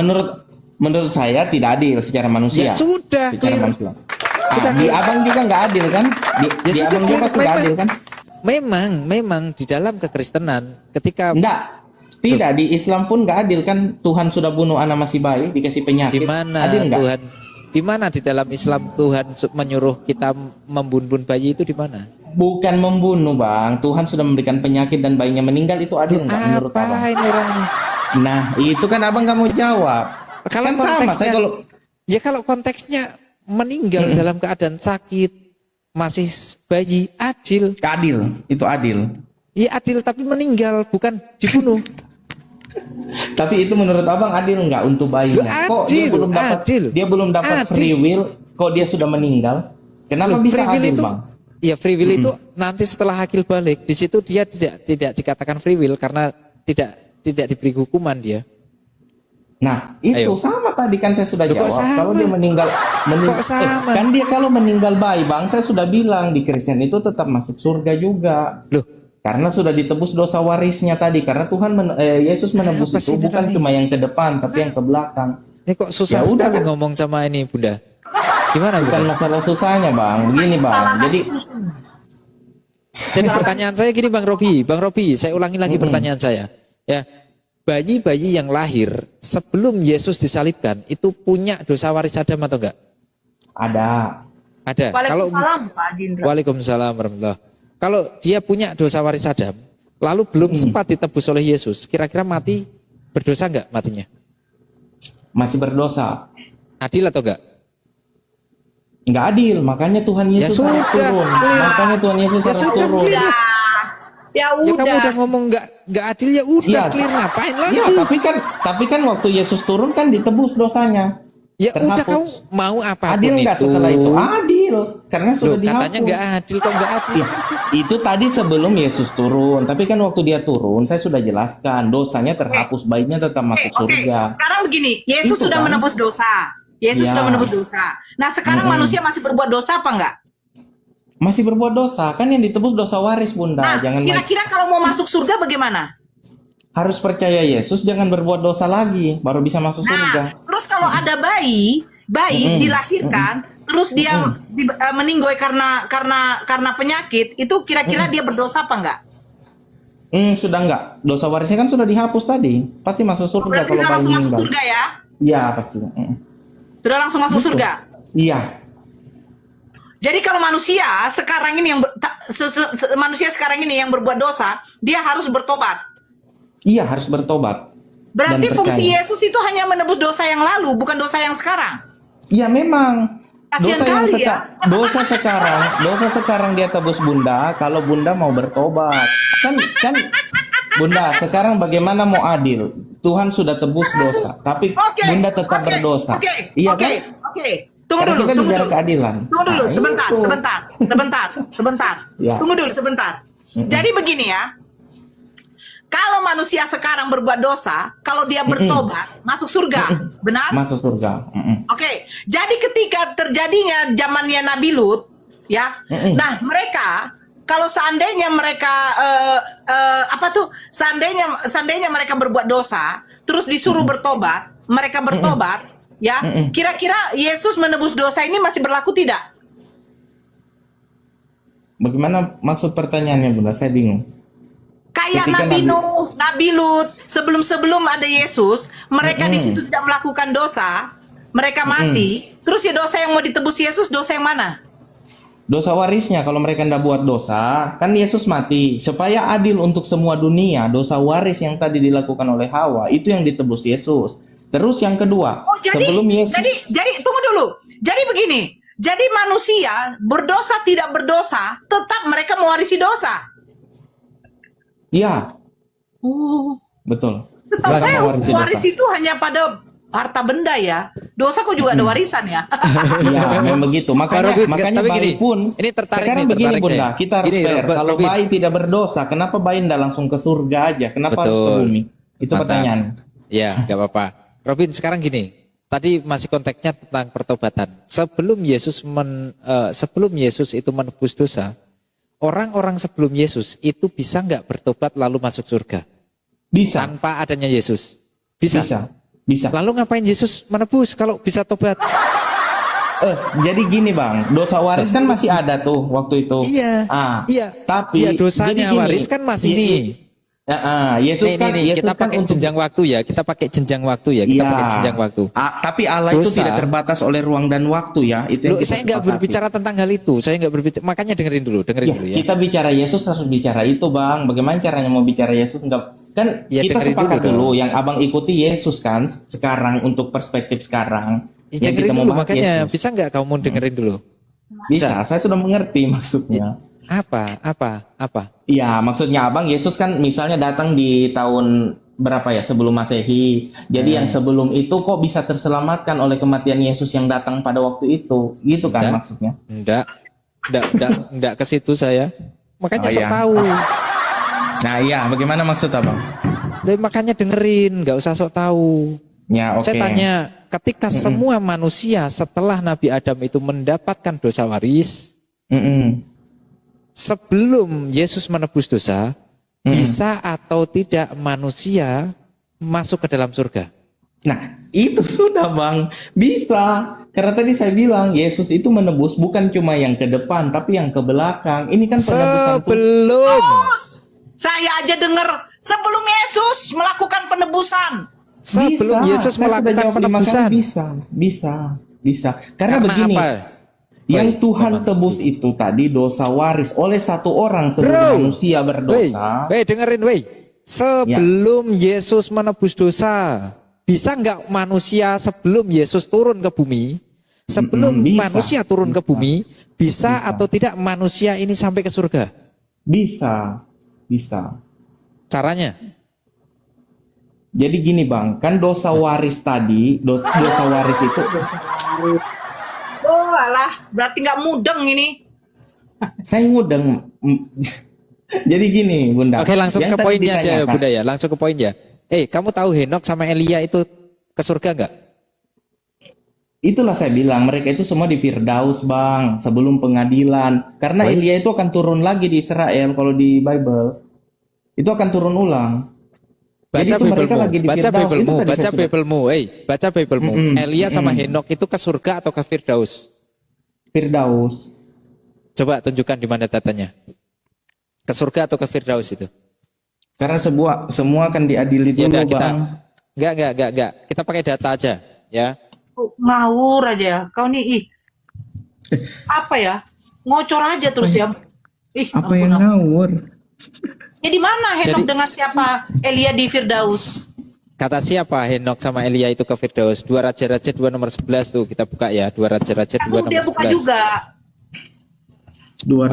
menurut saya tidak adil secara manusia. Ya sudah, Secara clear. manusia. Sudah Di clear. abang juga nggak adil kan? Di Ya sudah, abang juga clear. tidak adil kan? Memang di dalam kekristenan ketika Enggak. Tidak, di Islam pun nggak adil kan? Tuhan sudah bunuh anak masih bayi dikasih penyakit. di mana Adil nggak? Tuhan di mana di dalam Islam Tuhan menyuruh kita membunuh bayi itu di mana? Bukan membunuh bang. Tuhan sudah memberikan penyakit dan bayinya meninggal itu adil nggak menurut abang? Apa ini orangnya? Nah, itu kan abang nggak mau jawab. Kalau Kan sama, konteksnya, saya kalau kalau konteksnya meninggal dalam keadaan sakit masih bayi adil. adil, itu adil. Iya adil tapi meninggal bukan dibunuh. Tapi itu menurut abang adil nggak untuk bayinya? Kok dia Adil, belum dapat adil. dia belum dapat Adil. free will? Kok dia sudah meninggal? Kenapa Loh, bisa free will adil itu, bang? ya free will itu nanti setelah akil balik di situ dia tidak dikatakan free will karena tidak diberi hukuman dia. Nah, itu Ayo. sama tadi kan saya sudah Loh, kok jawab. sama? Kalau dia meninggal, Kok sama? kan dia kalau meninggal bayi, bang, saya sudah bilang di Kristen itu tetap masuk surga juga. Loh, Karena sudah ditebus dosa warisnya tadi. Karena Tuhan Yesus menebus Apa sih itu bukan ini? cuma yang ke depan, tapi yang ke belakang. ini kok susah Ya udah, sekali kan? ngomong sama ini Bunda. Gimana Bukan Bunda? masalah susahnya, bang. Begini, bang. Jadi pertanyaan saya gini Bang Robi, saya ulangi lagi pertanyaan saya. Ya, bayi-bayi yang lahir sebelum Yesus disalibkan itu punya dosa waris Adam atau enggak? Ada. Ada. Waalaikumsalam Pak Jindra. Waalaikumsalam warahmatullahi. Kalau dia punya dosa waris Adam, lalu belum sempat ditebus oleh Yesus, kira-kira mati berdosa nggak matinya? Masih berdosa. Adil atau enggak? Nggak adil, makanya Tuhan Yesus harus sudah, turun. clear. Makanya Tuhan Yesus Ya harus sudah, turun. clear. Ya Ya kamu udah. udah ngomong nggak adil, ya udah Iya, clear, ngapain lagi? Iya, tapi kan waktu Yesus turun kan ditebus dosanya. Ya udah, kamu Terhapus. mau apapun Adil nggak itu. setelah itu? Adil, karena sudah Loh, dihapus. katanya nggak adil, kok nggak adil? Iya, itu tadi sebelum Yesus turun. Tapi kan waktu dia turun, saya sudah jelaskan dosanya terhapus, baiknya tetap masuk surga. Sekarang begini, Yesus Itu sudah kan. menebus dosa. Yesus Ya. sudah menebus dosa. Nah, sekarang manusia masih berbuat dosa apa enggak? Masih berbuat dosa, kan yang ditebus dosa waris, Bunda. Nah, Jangan kira-kira kalau mau masuk surga bagaimana? harus percaya Yesus, jangan berbuat dosa lagi, baru bisa masuk surga. Nah, terus kalau ada bayi dilahirkan, terus dia meninggoy karena penyakit, itu kira-kira dia berdosa apa enggak? Sudah enggak. Dosa warisnya kan sudah dihapus tadi. Pasti masuk surga Berarti kalau sudah bayi langsung masuk meninggal. surga ya? Iya, pasti. Sudah langsung masuk surga. Iya. Jadi kalau manusia sekarang ini manusia sekarang ini yang berbuat dosa, dia harus bertobat. Iya, harus bertobat. Berarti Dan fungsi percaya. Yesus itu hanya menebus dosa yang lalu, bukan dosa yang sekarang. Iya, memang. Kasihan kali ya. Dosa sekarang dia tebus, Bunda, kalau Bunda mau bertobat. Kan Bunda, sekarang bagaimana mau adil? Tuhan sudah tebus dosa, tapi Bunda tetap berdosa. Iya kan? Oke. Tunggu Karena dulu, kita tunggu bicara dulu. keadilan. Tunggu dulu, Nah, sebentar, itu. sebentar. Ya. Tunggu dulu sebentar. Jadi begini ya. Kalau manusia sekarang berbuat dosa, kalau dia bertobat, masuk surga. Benar? Masuk surga. Oke. Jadi ketika terjadinya zamannya Nabi Lut, ya. Nah, mereka kalau seandainya mereka seandainya mereka berbuat dosa, terus disuruh bertobat, mereka bertobat, ya. Kira-kira Yesus menebus dosa ini masih berlaku tidak? Bagaimana maksud pertanyaannya, Bunda? Saya bingung. Kayak Ketika Nabi Nuh, Nabi Lut, sebelum ada Yesus, mereka di situ tidak melakukan dosa, mereka mati. Terus ya dosa yang mau ditebus Yesus, dosa yang mana? Dosa warisnya, kalau mereka tidak buat dosa, kan Yesus mati. Supaya adil untuk semua dunia, dosa waris yang tadi dilakukan oleh Hawa, itu yang ditebus Yesus. Terus yang kedua, Oh, sebelum Yesus... jadi tunggu dulu. Jadi begini, jadi manusia berdosa tidak berdosa, tetap mereka mewarisi dosa. Iya, betul. Setahu Mereka saya mewarisi dosa. waris itu hanya pada harta benda ya. Dosa kok juga ada warisan ya. Iya, memang begitu. Makanya Robin, makanya tapi bayi gini, pun ini tertarik sekarang nih, begini, tertarik Bunda, saya. kita harus Gini, fair. Kalau Robin. bayi tidak berdosa, kenapa bayi tidak langsung ke surga aja? Kenapa harus ke Betul. bumi? Itu Mantap. pertanyaan. Ya, nggak apa-apa. Robin, sekarang gini. Tadi masih konteksnya tentang pertobatan. Sebelum Yesus itu menebus dosa, orang-orang sebelum Yesus itu bisa nggak bertobat lalu masuk surga Bisa, tanpa adanya Yesus? Bisa. bisa. Lalu ngapain Yesus menebus kalau bisa tobat? Jadi gini, Bang, dosa waris kan masih ada tuh waktu itu. Iya. Iya. Tapi Iya, dosanya jadi gini, waris kan masih nih. Yesus kan Nih, Yesus kita kan pakai untuk jenjang waktu ya. Kita pakai jenjang waktu ya. Kita Iya. pakai jenjang waktu. Tapi Allah itu Dosa. tidak terbatas oleh ruang dan waktu ya. Itu yang Loh, kita saya nggak sepakati. berbicara tentang hal itu. Saya nggak berbicara. Makanya dengerin dulu ya. Kita bicara Yesus harus bicara itu, Bang. Bagaimana caranya mau bicara Yesus enggak? Kan Ya, kita dengerin sepakat dulu dulu, dong. yang Abang ikuti Yesus kan sekarang untuk perspektif sekarang. Ya, Yang dengerin kita mau dulu bahas makanya. Yesus. Bisa nggak kamu dengerin dulu? Bisa, saya sudah mengerti maksudnya. Apa? Iya, maksudnya Abang Yesus kan misalnya datang di tahun berapa ya sebelum Masehi. Jadi yang sebelum itu kok bisa terselamatkan oleh kematian Yesus yang datang pada waktu itu. Gitu kan Enggak. maksudnya. Enggak ke situ saya. Makanya Oh, sok iya. tahu. Nah, iya, bagaimana maksud Abang? Makanya dengerin, nggak usah sok tahu. Ya, oke. Saya tanya, ketika semua manusia setelah Nabi Adam itu mendapatkan dosa waris, sebelum Yesus menebus dosa, bisa atau tidak manusia masuk ke dalam surga? Nah, itu sudah, Bang. Bisa. Karena tadi saya bilang Yesus itu menebus bukan cuma yang ke depan, tapi yang ke belakang. Ini kan penebusan Sebelum Saya aja dengar sebelum Yesus melakukan penebusan. Sebelum Bisa. Yesus Saya sudah melakukan jawab 5 kali. penebusan. Bisa. Karena begini. apa? Yang Tuhan memang. tebus itu tadi dosa waris oleh satu orang seluruh manusia berdosa. Dengerin, sebelum Yesus menebus dosa, bisa nggak manusia sebelum Yesus turun ke bumi, sebelum Bisa. manusia turun ke bumi, bisa atau tidak manusia ini sampai ke surga? Bisa. Caranya? Jadi gini bang, kan dosa waris tadi, dosa waris itu Oh alah, berarti nggak mudeng ini. saya ngudeng. Jadi gini Bunda. Oke, langsung yang ke tadi poinnya aja ditanyakan, Bunda ya, langsung ke poinnya. Kamu tahu Henok sama Elia itu ke surga nggak? Itulah saya bilang mereka itu semua di Firdaus bang, sebelum pengadilan. Karena Elia itu akan turun lagi di Israel kalau di Bible. Itu akan turun ulang. Baca Jadi itu mereka Biblemu, lagi di baca Firdaus. Biblemu, Itu tadi baca saya sudah- Biblemu, baca Biblemu. Elia sama Henok itu ke surga atau ke Firdaus? Firdaus. Coba tunjukkan di mana datanya. Ke surga atau ke Firdaus itu? Karena semua akan diadili Ya dulu udah kita bang. enggak. Kita pakai data aja, ya. Ngawur aja kau nih. Apa ya? Ngocor aja terus ya. Apa yang ngawur? Ya di mana Henok Jadi- dengan siapa Elia di Firdaus? Kata siapa Henok sama Elia itu ke Firdaus? 2 Raja-Raja 2 nomor 11 tuh kita buka ya. 2 Raja-Raja 2 Langsung dia nomor buka 11. juga. Dua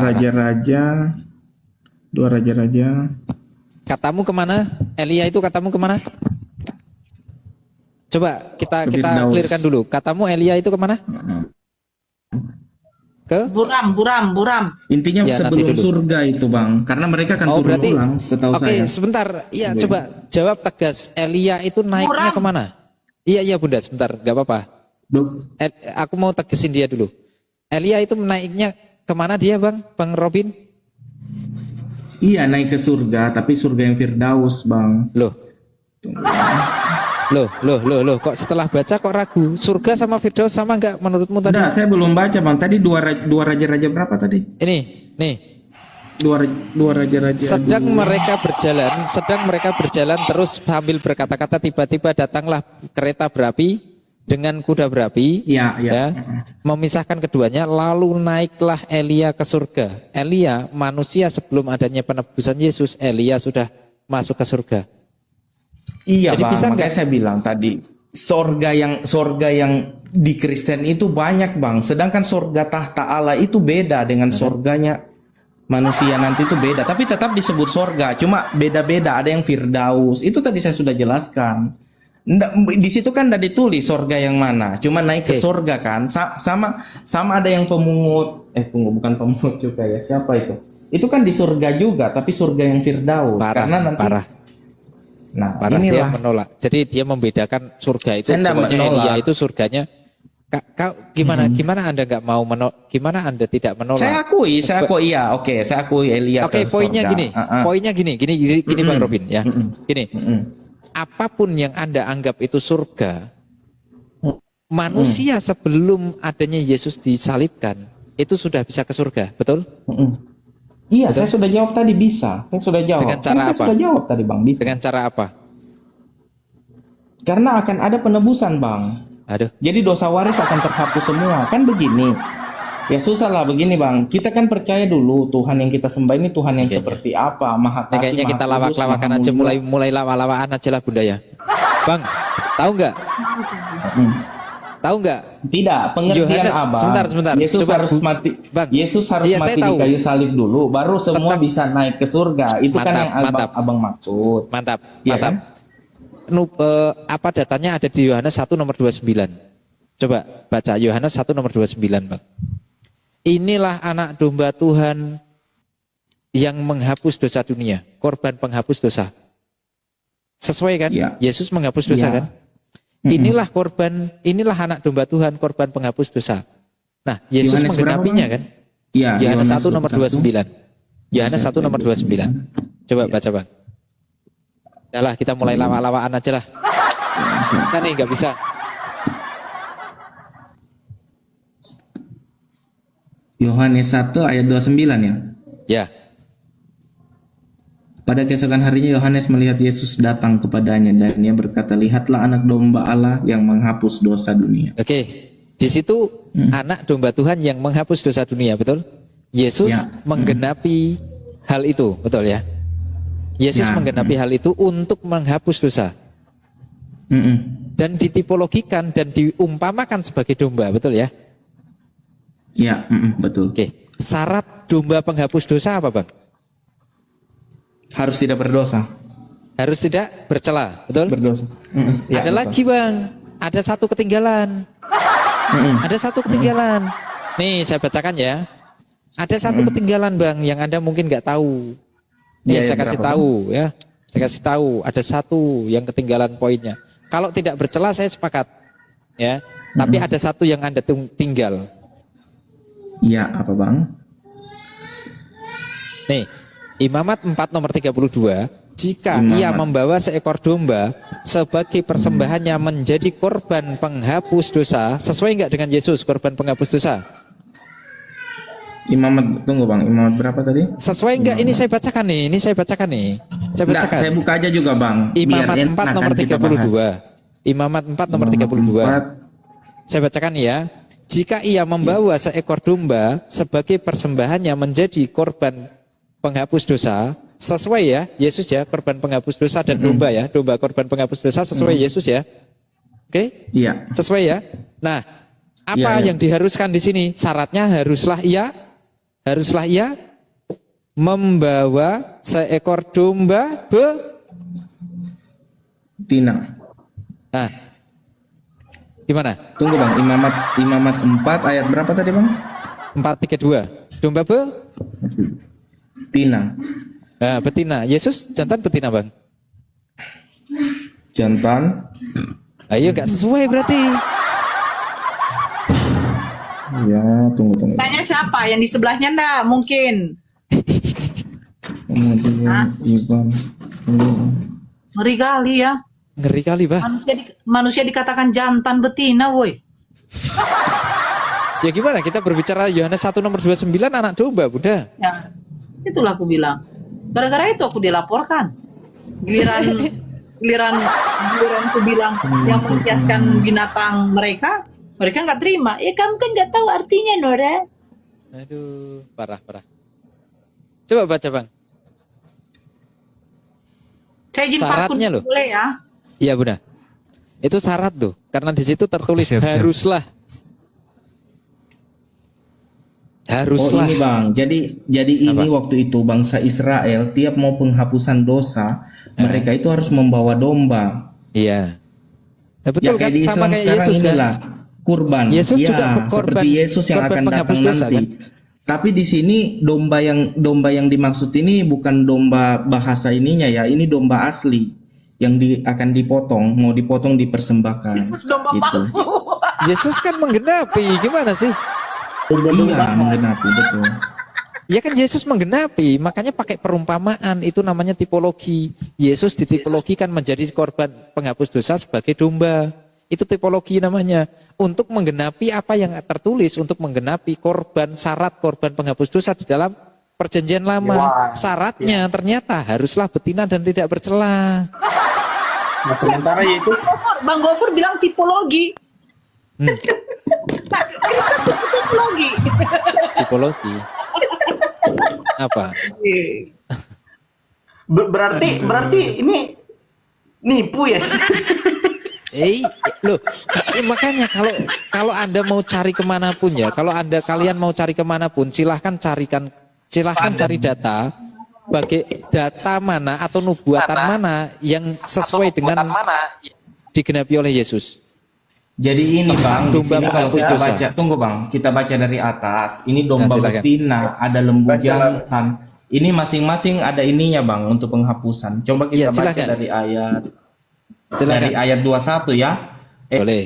raja-raja. Katamu kemana? Elia itu katamu kemana? Coba kita Firdaus. clearkan dulu. Katamu Elia itu kemana? Ke? Buram. Intinya Ya, nanti sebelum dulu. surga itu bang. Karena mereka akan turun berarti ulang setahu Oke, saya. sebentar. Iya, coba jawab tegas. Elia itu naiknya Buram. kemana? Iya Bunda, sebentar, nggak apa-apa. Dok, Aku mau tegesin dia dulu. Elia itu naiknya kemana dia Bang Robin? iya naik ke surga, tapi surga yang Firdaus bang. Loh, kok setelah baca kok ragu? Surga sama Firdaus sama nggak menurutmu tadi? Enggak, saya belum baca bang. Tadi dua raja-raja berapa tadi? Ini, nih. Dua raja-raja. Sedang mereka berjalan terus sambil berkata-kata, tiba-tiba datanglah kereta berapi dengan kuda berapi, Iya. memisahkan keduanya, lalu naiklah Elia ke surga. Elia manusia sebelum adanya penebusan Yesus, Elia sudah masuk ke surga. Iya Jadi bang, bisa makanya nggak? saya bilang tadi sorga yang di Kristen itu banyak bang. Sedangkan sorga tahta Allah itu beda dengan sorganya manusia nanti itu beda. Tapi tetap disebut sorga, cuma beda-beda. Ada yang Firdaus, itu tadi saya sudah jelaskan. Di situ kan udah ditulis sorga yang mana. Cuma naik ke Oke. sorga kan. Sama ada yang pemungut. Bukan pemungut juga ya. Siapa itu? Itu kan di surga juga, tapi surga yang Firdaus. Karena nanti Parah. Dia inilah. menolak. Jadi dia membedakan surga itu. Saya nggak Pokoknya menolak. Elia itu surganya. Gimana Anda nggak mau menolak? Gimana Anda tidak menolak? Saya akui iya. Oke, saya akui Elia Oke, ke poinnya surga. gini. Poinnya gini Bang Robin ya. Gini. Apapun yang Anda anggap itu surga, manusia sebelum adanya Yesus disalibkan itu sudah bisa ke surga, betul? Iya, saya sudah jawab tadi bisa. Saya sudah jawab. Dengan cara Saya apa? sudah jawab tadi Bang, bisa. Dengan cara apa? Karena akan ada penebusan Bang. Aduh. Jadi dosa waris akan terhapus semua. Kan begini. Ya susah lah begini Bang. Kita kan percaya dulu Tuhan yang kita sembah ini Tuhan yang Kayaknya. seperti apa, Maha Ini Kasih, kayaknya Maha kita Kudus, lawak-lawakan Maha aja, Mulia. mulai lawak-lawakan aja lah Bunda ya. Bang, tahu nggak? Mm. Tahu nggak? Tidak, pengertian Yohanes, Abang. sebentar. Yesus Coba, harus mati. Bang. Yesus harus Iya, saya mati di tahu. kayu salib dulu, baru semua Tetap. bisa naik ke surga. Itu kan yang Mantap. abang maksud. Mantap. Iya kan? Apa datanya ada di Yohanes 1 nomor 29. Coba baca Yohanes 1 nomor 29, Bang. Inilah anak domba Tuhan yang menghapus dosa dunia, korban penghapus dosa. Sesuai kan? Iya. Yesus menghapus dosa Iya. kan? Inilah anak domba Tuhan, korban penghapus dosa. Nah, Yesus Yohanes berapa, menggenapinya Bang? kan? Iya, Yohanes 1 nomor 1. 29. Yohanes 1 nomor 29. Coba baca, Bang. Udah lah, kita mulai lawak-lawakan aja lah. Bisa nih, nggak bisa. Yohanes 1 ayat 29 ya. Ya, Pada keesokan harinya Yohanes melihat Yesus datang kepadanya dan ia berkata, "Lihatlah anak domba Allah yang menghapus dosa dunia." oke. Di Di situ anak domba Tuhan yang menghapus dosa dunia, betul? Yesus Ya. menggenapi hal itu, betul ya? Yesus Ya. menggenapi hal itu untuk menghapus dosa dan ditipologikan dan diumpamakan sebagai domba, betul ya? Ya, betul. Oke. Syarat domba penghapus dosa apa, Bang? Harus tidak berdosa. Harus tidak bercela, betul? Berdosa. Ya, Ada betul. lagi, Bang. Ada satu ketinggalan. Ada satu ketinggalan. Nih, saya bacakan ya. Ada satu ketinggalan, Bang, yang Anda mungkin nggak tahu. Nih, Ya, saya kasih berapa, tahu ya. Saya kasih tahu. Ada satu yang ketinggalan poinnya. Kalau tidak bercela, saya sepakat. Ya. Tapi ada satu yang Anda tinggal. Iya, apa Bang? Nih, Imamat 4 nomor 32. Jika ia membawa seekor domba sebagai persembahannya menjadi korban penghapus dosa, sesuai nggak dengan Yesus korban penghapus dosa? Imamat, tunggu Bang, Imamat berapa tadi? Sesuai nggak? Ini saya bacakan nih. Ini saya bacakan nih. Saya Nggak, bacakan. saya buka aja juga Bang. Imamat Biar 4 enak nomor kan kita bahas. 32. Imamat 4 nomor 32. 4. Saya bacakan ya. Jika ia membawa seekor domba sebagai persembahannya menjadi korban penghapus dosa, sesuai ya Yesus ya, korban penghapus dosa dan domba ya, domba korban penghapus dosa sesuai Yesus ya. Oke? Iya. Sesuai ya. Nah, apa Iya, iya. yang diharuskan di sini? Syaratnya haruslah ia membawa seekor domba Tina. Nah, gimana? Tunggu Bang, Imamat 4 ayat berapa tadi Bang? 432. Domba Tina. Nah, betina. Yesus jantan betina, Bang. Jantan. Ayo nggak sesuai berarti. Ya, tunggu. Tanya siapa? Yang di sebelahnya enggak? Mungkin. Kemudian Ivan. Ngeri kali ya. Ngeri kali, Bah. Manusia dikatakan jantan betina, woi. Ya gimana? Kita berbicara Yohanes 1 nomor 29 anak domba, Bunda. Ya, itulah aku bilang. Gara-gara itu aku dilaporkan. Giliran aku bilang yang mengkiaskan binatang mereka nggak terima. Ya kamu kan nggak tahu artinya, Nora. Aduh, parah. Coba baca, Bang. Saya izin Syaratnya parkun loh. boleh ya? Iya, Bunda. Itu syarat tuh, karena di situ tertulis haruslah. Oh ini Bang, jadi ini waktu itu bangsa Israel tiap mau penghapusan dosa, mereka itu harus membawa domba. Iya. Nah, betul Ya, kan kayak di sama Islam kayak sekarang Yesus kan. inilah kurban. Yesus Ya, juga korban, seperti Yesus yang korban akan penghapus datang dosa, nanti. kan? Tapi di sini domba yang dimaksud ini bukan domba bahasa ininya ya, ini domba asli yang akan dipotong, mau dipotong dipersembahkan. Yesus domba Gitu. palsu. Yesus kan menggenapi, gimana sih? Iya, menggenapi betul. Ya kan Yesus menggenapi, makanya pakai perumpamaan, itu namanya tipologi. Yesus ditipologikan menjadi korban penghapus dosa sebagai domba. Itu tipologi namanya. Untuk menggenapi apa yang tertulis, untuk menggenapi syarat korban penghapus dosa di dalam perjanjian lama. Syaratnya ternyata haruslah betina dan tidak bercela. Nah, sementara Yesus Bang Gofur bilang tipologi. Nah, Kristen itu tipologi. Tipologi. Apa? berarti ini nipu ya. Loh, makanya kalau Anda mau cari kemanapun ya, kalau kalian mau cari kemanapun, silahkan cari data, data mana atau nubuatan mana yang sesuai dengan digenapi oleh Yesus. Jadi ini Bang, di domba sini kalau penghapus kita dosa. baca, tunggu Bang, kita baca dari atas. Ini domba silakan. betina, ada lembu jantan. Ini masing-masing ada ininya Bang untuk penghapusan. Coba Iya, kita baca silakan. dari ayat Silakan. 21 ya. Boleh.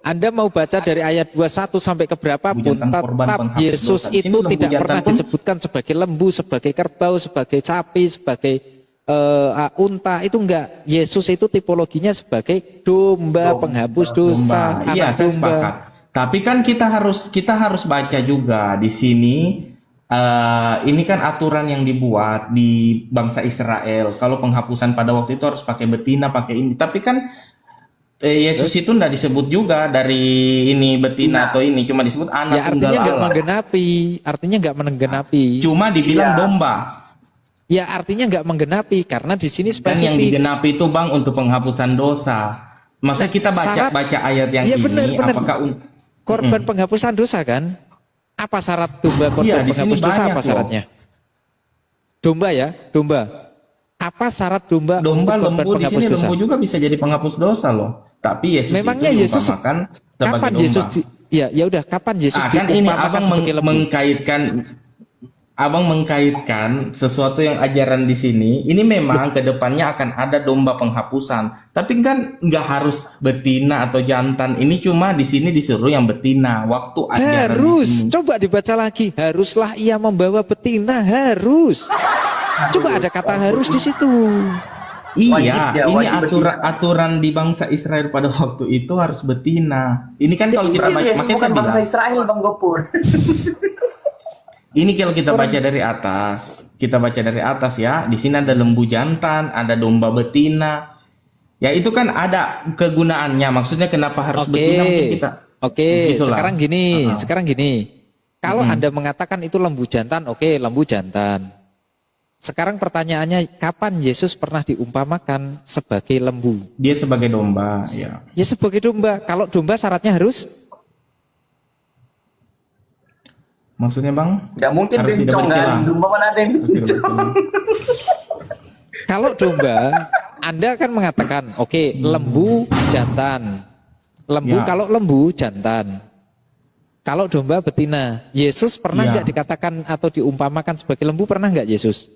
Anda mau baca dari ayat 21 sampai ke berapa pun, Jantan korban tetap penghapus Yesus dosa. Di sini itu lembu tidak jantan pernah pun- disebutkan sebagai lembu, sebagai kerbau, sebagai sapi, sebagai unta. Itu enggak. Yesus itu tipologinya sebagai domba penghapus dosa, Domba. Iya, anak saya domba. sepakat. Tapi kan kita harus baca juga di sini. Ini kan aturan yang dibuat di bangsa Israel. Kalau penghapusan pada waktu itu harus pakai betina, pakai ini. Tapi kan Yesus itu enggak disebut juga dari ini betina atau ini, cuma disebut anak Ya tunggal artinya nggak Allah. menggenapi, artinya nggak menggenapi. Cuma dibilang Iya. domba. Ya artinya nggak menggenapi karena di sini Dan yang spesifik. digenapi itu Bang untuk penghapusan dosa. Masa kita syarat- baca ayat yang Iya, ini benar. apakah Korban penghapusan dosa kan? Apa syarat domba korban Iya, di sini penghapus dosa? banyak Apa loh. syaratnya? Domba ya, domba. Apa syarat domba, domba untuk korban lembu di penghapus sini dosa? lembu juga bisa jadi penghapus dosa loh. Tapi Yesus Memangnya itu Yesus diumpamakan sebagai kapan domba. Yesus ya udah kapan Yesus Kan ini diumpamakan abang sebagai lembu? mengkaitkan sesuatu yang ajaran di sini. Ini memang kedepannya akan ada domba penghapusan. Tapi kan nggak harus betina atau jantan. Ini cuma di sini disuruh yang betina. Waktu ajaran di Harus, sini. coba dibaca lagi. Haruslah ia membawa betina, harus. Coba ada kata harus di situ. Iya, Wajib ya, ini wajib aturan di bangsa Israel pada waktu itu harus betina. Ini kan kalau kita baca, Yesus makanya bukan saya bangsa bilang, Israel Bang Gopur. ini kalau kita baca dari atas, ya. Di sini ada lembu jantan, ada domba betina. Ya itu kan ada kegunaannya. Maksudnya kenapa harus betina? Mungkin kita. Oke, Begitulah. sekarang gini. Kalau Anda mengatakan itu lembu jantan, oke, lembu jantan. Sekarang pertanyaannya, kapan Yesus pernah diumpamakan sebagai lembu? Dia sebagai domba, ya. Ya sebagai domba. Kalau domba syaratnya harus Maksudnya Bang? Gak mungkin Harus tidak bencong kan. bercela. Domba mana ada yang Harus tidak betina. kalau domba, Anda kan mengatakan, oke, lembu jantan. Lembu Ya. kalau lembu jantan. Kalau domba betina. Yesus pernah Ya. nggak dikatakan atau diumpamakan sebagai lembu? Pernah nggak Yesus?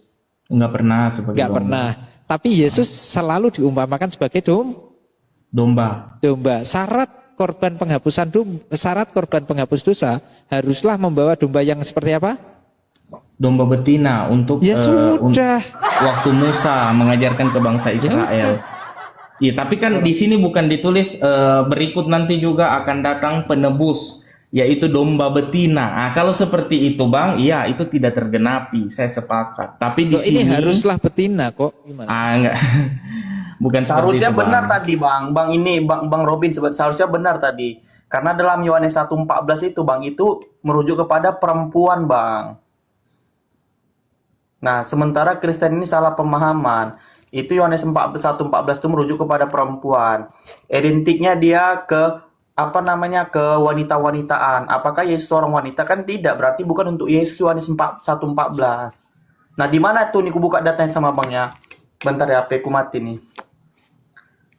Enggak pernah sebagai Nggak domba. pernah. Tapi Yesus selalu diumpamakan sebagai Domba. domba. Syarat korban penghapus dosa haruslah membawa domba yang seperti apa? Domba betina untuk Ya sudah. waktu Musa mengajarkan ke bangsa Israel. Iya, tapi kan di sini bukan ditulis berikut nanti juga akan datang penebus, yaitu domba betina. Nah, kalau seperti itu, Bang, iya itu tidak tergenapi. Saya sepakat. Tapi di Loh, ini sini haruslah betina kok. Gimana? enggak. Bukan Seharusnya seperti itu, benar Bang. tadi Bang Robin seharusnya benar tadi. Karena dalam Yohanes 1:14 itu Bang itu merujuk kepada perempuan Bang. Nah, sementara Kristen ini salah pemahaman. Itu Yohanes 1:14 itu merujuk kepada perempuan. Identiknya dia ke ke wanita-wanitaan. Apakah Yesus seorang wanita? Kan tidak, berarti bukan untuk Yesus. Yohanes 1:14. Nah, di mana tuh nih ku buka datanya sama Bang ya. Bentar ya, HP ku mati nih.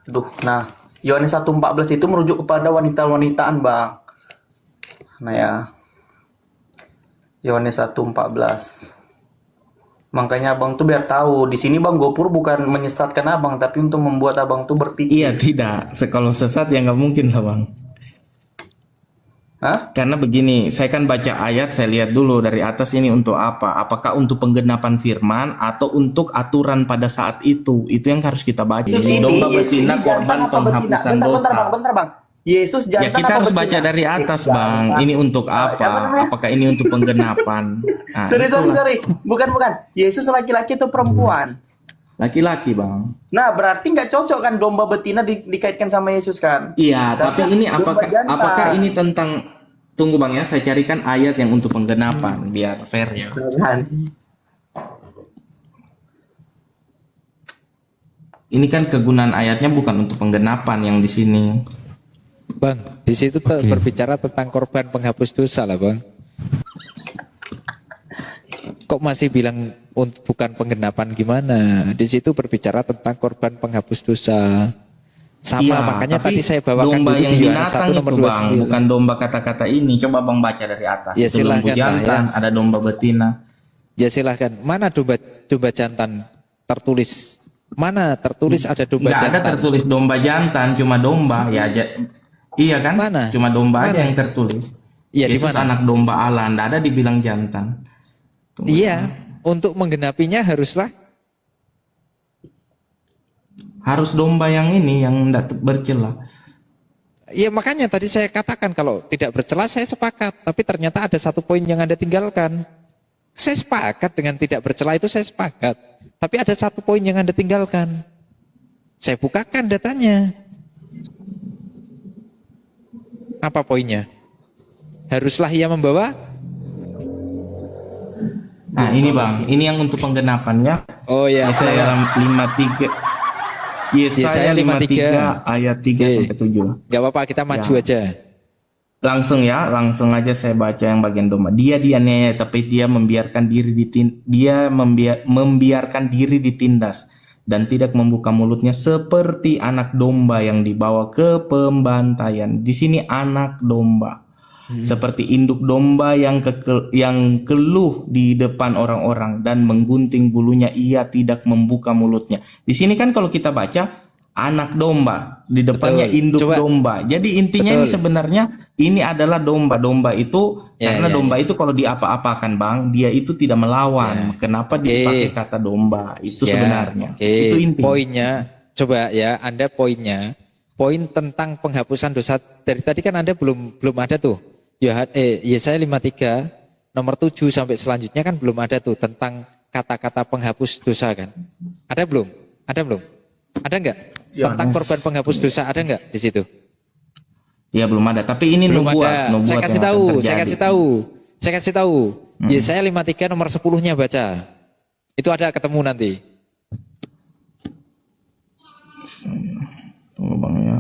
Aduh, nah, Yohanes 1:14 itu merujuk kepada wanita-wanitaan, Bang. Nah ya. Yohanes 1:14. Makanya Abang tuh biar tahu, di sini Bang Gopur bukan menyesatkan Abang, tapi untuk membuat Abang tuh berpikir. Iya, tidak. Kalau sesat ya nggak mungkin lah, Bang. Hah? Karena begini, saya kan baca ayat, saya lihat dulu dari atas ini untuk apa? Apakah untuk penggenapan firman atau untuk aturan pada saat itu? Itu yang harus kita baca. Yesus ini, Domba Yesus betina ini korban jantan apa betina? penghapusan Bentar, dosa. bentar, Bang. Yesus jantan Ya kita apa harus betina? baca dari atas, Bang. Jantan. Ini untuk apa? Apakah ini untuk pengganapan? Nah, Sorry. Bukan. Yesus laki-laki atau perempuan? laki-laki, Bang. Nah, berarti nggak cocok kan domba betina dikaitkan sama Yesus kan? Iya, Seharusnya tapi ini domba jantan. apakah ini tentang, tunggu Bang ya, saya carikan ayat yang untuk penggenapan biar fair ya. Kan? Ini kan kegunaan ayatnya bukan untuk penggenapan yang di sini. Bang, di situ berbicara tentang korban penghapus dosa lah, Bang. Kok masih bilang bukan penggenapan gimana? Di situ berbicara tentang korban penghapus dosa. Sama, Iya, makanya tapi tadi saya bawakan domba dulu yang di Yohanes binatang 1 itu, nomor Bang, 29. bukan domba kata-kata ini. Coba Bang baca dari atas. Ya, Itu lembu silahkan lah, jantan, ya. ada domba betina. Ya silahkan. Mana domba jantan tertulis? Mana tertulis ada domba Nggak jantan? ada tertulis domba jantan, cuma domba ya. Iya kan? Mana? Cuma domba aja Mana? yang tertulis. Iya, di Yesus mana? anak domba Allah, nggak ada dibilang jantan. Tunggu. Iya, untuk menggenapinya haruslah Harus domba yang ini yang tidak bercela. ya, makanya tadi saya katakan kalau tidak bercela saya sepakat, tapi ternyata ada satu poin yang Anda tinggalkan. Saya sepakat dengan tidak bercela itu, saya sepakat. Tapi ada satu poin yang Anda tinggalkan. Saya bukakan datanya. Apa poinnya? Haruslah ia membawa? Nah ini Bang, ini yang untuk penggenapannya. Oh ya. Yesaya 53. Yesaya 53 ayat 3 Oke. sampai 7. Gak apa-apa, kita maju Ya. aja. Langsung ya, langsung aja saya baca yang bagian domba. Dia dianiaya, tapi dia membiarkan diri membiarkan diri ditindas dan tidak membuka mulutnya seperti anak domba yang dibawa ke pembantaian. Di sini anak domba. Seperti induk domba yang keluh di depan orang-orang dan menggunting bulunya, ia tidak membuka mulutnya. Di sini kan kalau kita baca anak domba, di depannya Betul. induk Coba. domba. Jadi intinya ini Betul. sebenarnya ini adalah domba. Domba itu Ya, karena ya, domba itu kalau diapa-apakan Bang, dia itu tidak melawan. Kenapa Oke. dipakai kata domba? Itu Ya, sebenarnya. oke. Itu inti. Poinnya, coba ya, Anda poinnya, poin tentang penghapusan dosa. Dari tadi kan Anda belum ada tuh. Yesaya 53 nomor 7 sampai selanjutnya kan belum ada tuh tentang kata-kata penghapus dosa kan. Ada belum? Ada belum? Ada enggak? Tentang korban penghapus dosa ada enggak di situ? Ya belum ada. Tapi ini Belum nubuat. ada. Nubuat Saya kasih yang akan tahu, terjadi. saya kasih tahu. Yesaya 53 nomor 10-nya baca. Itu ada ketemu nanti. Tunggu Bang ya.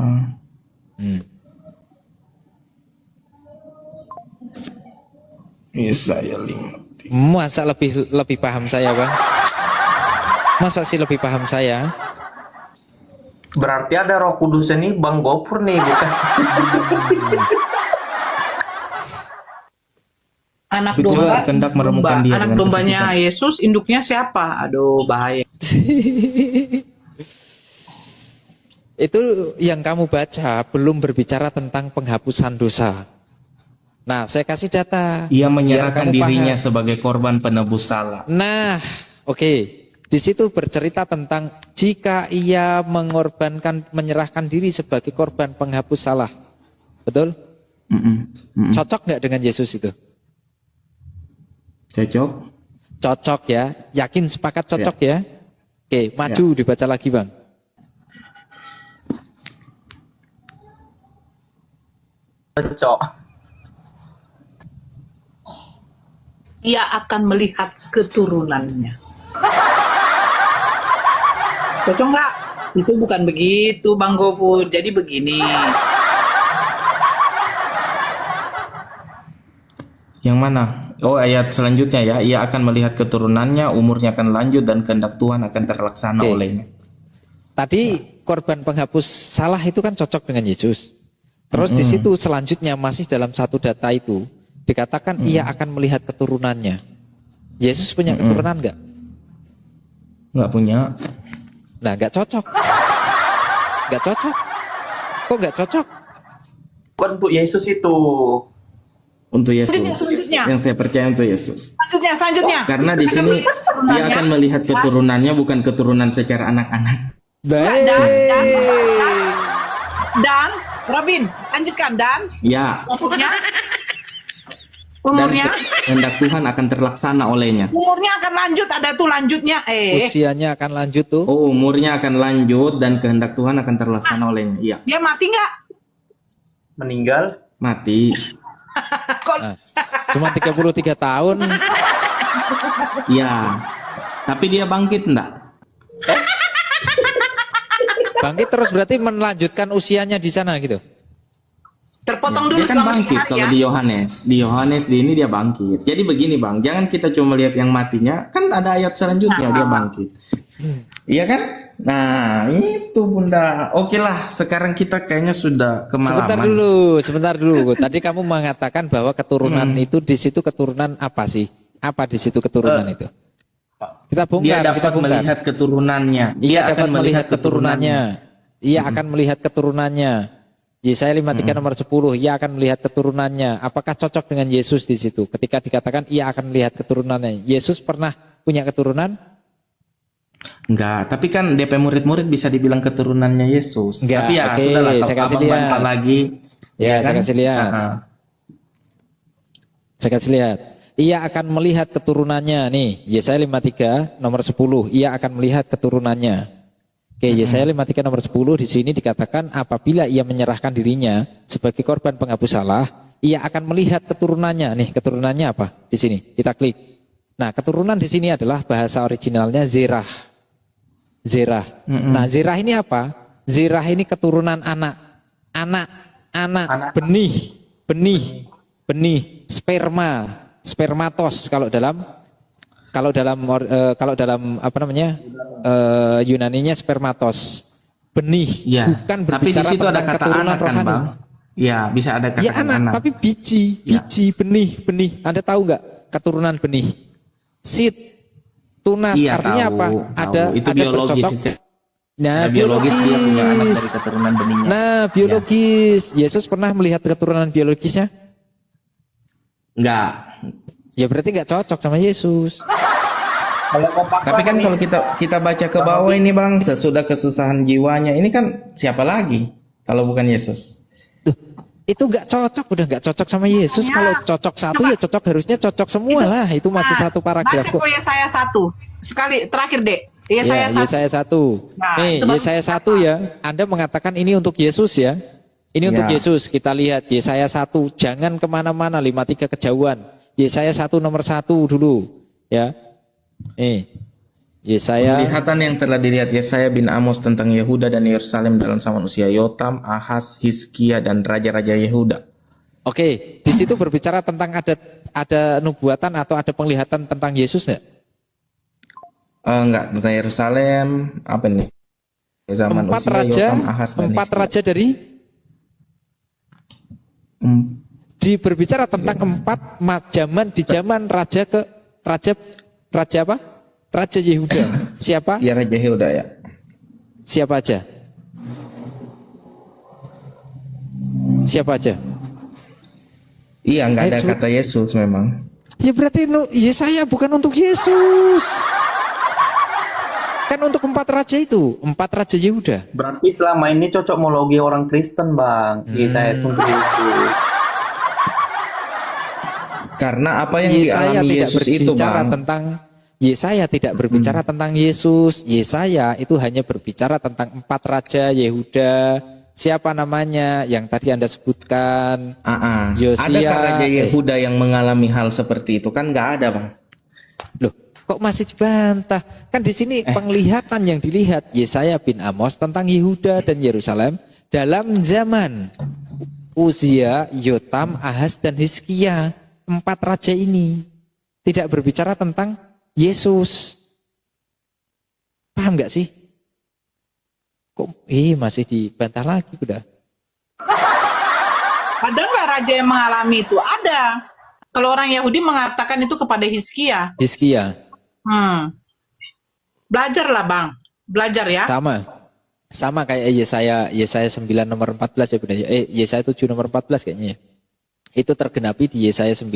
Yesaya 53. Masa lebih paham saya, Bang? Masa sih lebih paham saya? Berarti ada Roh Kudus ini Bang Gopur nih, bukan? Anak Betul, domba, kehendak meremukkan dia anak dengan dombanya Yesus, induknya siapa? Aduh, bahaya. Itu yang kamu baca belum berbicara tentang penghapusan dosa. Nah, saya kasih data. Ia biar menyerahkan kamu dirinya paham. sebagai korban penebus salah. Nah, oke. Di situ bercerita tentang jika ia menyerahkan diri sebagai korban penghapus salah. Betul? Cocok nggak dengan Yesus itu? Cocok? Cocok ya. Yakin sepakat cocok ya? Oke, maju dibaca lagi, Bang. Cocok. Ia akan melihat keturunannya. Cocok nggak? Itu bukan begitu, Bang Gofur. Jadi begini. Yang mana? Oh, ayat selanjutnya ya. Ia akan melihat keturunannya, umurnya akan lanjut dan kehendak Tuhan akan terlaksana Oke. olehnya. Tadi korban penghapus salah itu kan cocok dengan Yesus. Terus di situ selanjutnya masih dalam satu data itu dikatakan ia akan melihat keturunannya. Yesus punya keturunan nggak? Nggak punya. Nah, nggak cocok. Nggak cocok. Kok nggak cocok? Bukan untuk Yesus itu. Untuk Yesus. Selanjutnya. Yang saya percaya untuk Yesus. Selanjutnya. Karena di sini dia akan melihat keturunannya, bukan keturunan secara anak-anak. Baik. Dan Robin, lanjutkan. Dan Ya. umurnya Dan kehendak Tuhan akan terlaksana olehnya. umurnya akan lanjut, ada tuh lanjutnya. Usianya akan lanjut tuh. Oh, umurnya akan lanjut dan kehendak Tuhan akan terlaksana olehnya. Iya. Dia mati nggak? Meninggal. Mati. Kok Nah, cuma 33 tahun. Iya. Tapi dia bangkit enggak? Bangkit terus berarti melanjutkan usianya di sana gitu. terpotong dulu Dia kan selama bangkit 3 hari kalau ya? di Yohanes. Di Yohanes di ini dia bangkit. Jadi begini Bang, jangan kita cuma lihat yang matinya. Kan ada ayat selanjutnya dia bangkit. Iya kan? Nah, itu Bunda. Oke lah, sekarang kita kayaknya sudah kemalaman. Sebentar dulu. Tadi kamu mengatakan bahwa keturunan itu di situ keturunan apa sih? Apa di situ keturunan itu? Kita Dia bongkar, kita dapat bongkar. melihat keturunannya. Ia dapat melihat keturunannya. Ia akan melihat keturunannya. Yesaya 53 nomor 10, ia akan melihat keturunannya. Apakah cocok dengan Yesus di situ? Ketika dikatakan ia akan melihat keturunannya. Yesus pernah punya keturunan? Enggak, tapi kan DP murid-murid bisa dibilang keturunannya Yesus. Enggak, Tapi ya oke, sudahlah, saya kalau kasih abang lihat. bantah lagi. Ya, saya kan? kasih lihat. Aha. Saya kasih lihat. Ia akan melihat keturunannya nih. Yesaya 53 nomor 10, ia akan melihat keturunannya. Oke, Yesaya 53 nomor 10 di sini dikatakan apabila ia menyerahkan dirinya sebagai korban penghapus salah, ia akan melihat keturunannya. Nih, keturunannya apa? Di sini kita klik. Nah, keturunan di sini adalah bahasa originalnya Zerah. Zerah. Nah, Zerah ini apa? Zerah ini keturunan anak, benih, sperma, spermatos kalau dalam apa namanya Yunaninya spermatos, benih, Ya. bukan Tapi di berbicara situ ada tentang kata keturunan anak kan, rohani. Bang? Ya, bisa ada kata Ya anak, tapi biji, benih. Anda tahu nggak keturunan benih? Seed, tunas, Iya, artinya tahu, apa? tahu. Itu Ada biologis. bercocok. Nah, biologis dia punya anak dari biologis. keturunan benihnya. Nah, biologis. Yesus pernah melihat keturunan biologisnya? Enggak. Ya berarti nggak cocok sama Yesus. Kalau kau paksa Tapi kan nih, kalau kita baca ke bawah ini, Bang, sesudah kesusahan jiwanya, ini kan siapa lagi kalau bukan Yesus? Duh, itu nggak cocok, udah nggak cocok sama Yesus. Kalau cocok satu ya cocok, harusnya cocok semua lah. Itu masih satu paragraf Baca kok. ke Yesaya 1. Sekali terakhir, Dek. Yesaya Ya, 1. Yesaya 1. Nah, Nih, itu baru Yesaya 1 ya. Anda mengatakan ini untuk Yesus ya. Ini untuk Ya. Yesus. Kita lihat Yesaya 1. Jangan kemana-mana, 53 kejauhan. Yesaya 1 nomor 1 dulu. Ya. Nih. Yesaya. Penglihatan yang telah dilihat Yesaya bin Amos tentang Yehuda dan Yerusalem dalam zaman usia Yotam, Ahaz, Hizkia dan raja-raja Yehuda. Oke, di situ berbicara tentang ada nubuatan atau ada penglihatan tentang Yesus nggak? Enggak, tentang Yerusalem, apa nih? Zaman Empat usia raja, Yotam, Ahaz dan empat Hizkia. raja dari Hmm, berbicara tentang zaman di zaman raja apa? Raja Yehuda. Siapa? ya Raja Yehuda ya. Siapa aja? Siapa aja? Iya, enggak ada Ayo, kata Yesus memang. Ya berarti Yesaya bukan untuk Yesus. Kan untuk empat raja itu, empat raja Yehuda. berarti selama ini cocokmologi orang Kristen, Bang. Yesaya itu untuk Yesus. Karena apa yang Yesaya dialami tidak Yesus itu, berbicara Bang. tentang Yesaya tidak berbicara tentang Yesus. Yesaya itu hanya berbicara tentang empat raja Yehuda. Siapa namanya yang tadi Anda sebutkan? Yosia. Adakah Raja Yehuda yang mengalami hal seperti itu? Kan nggak ada, Bang. Loh, kok masih dibantah? Kan di sini penglihatan yang dilihat Yesaya bin Amos tentang Yehuda dan Yerusalem dalam zaman Uzia, Yotam, Ahaz dan Hizkia. Empat raja ini tidak berbicara tentang Yesus. Paham nggak sih? Kok masih dibantah lagi udah? Ada nggak raja yang mengalami itu? Ada. Kalau orang Yahudi mengatakan itu kepada Hizkia. Hizkia Belajarlah, Bang. Belajar ya. sama kayak Yesaya 9 nomor 14 ya Bunda. Yesaya 7 nomor 14 kayaknya ya. Itu tergenapi di Yesaya 9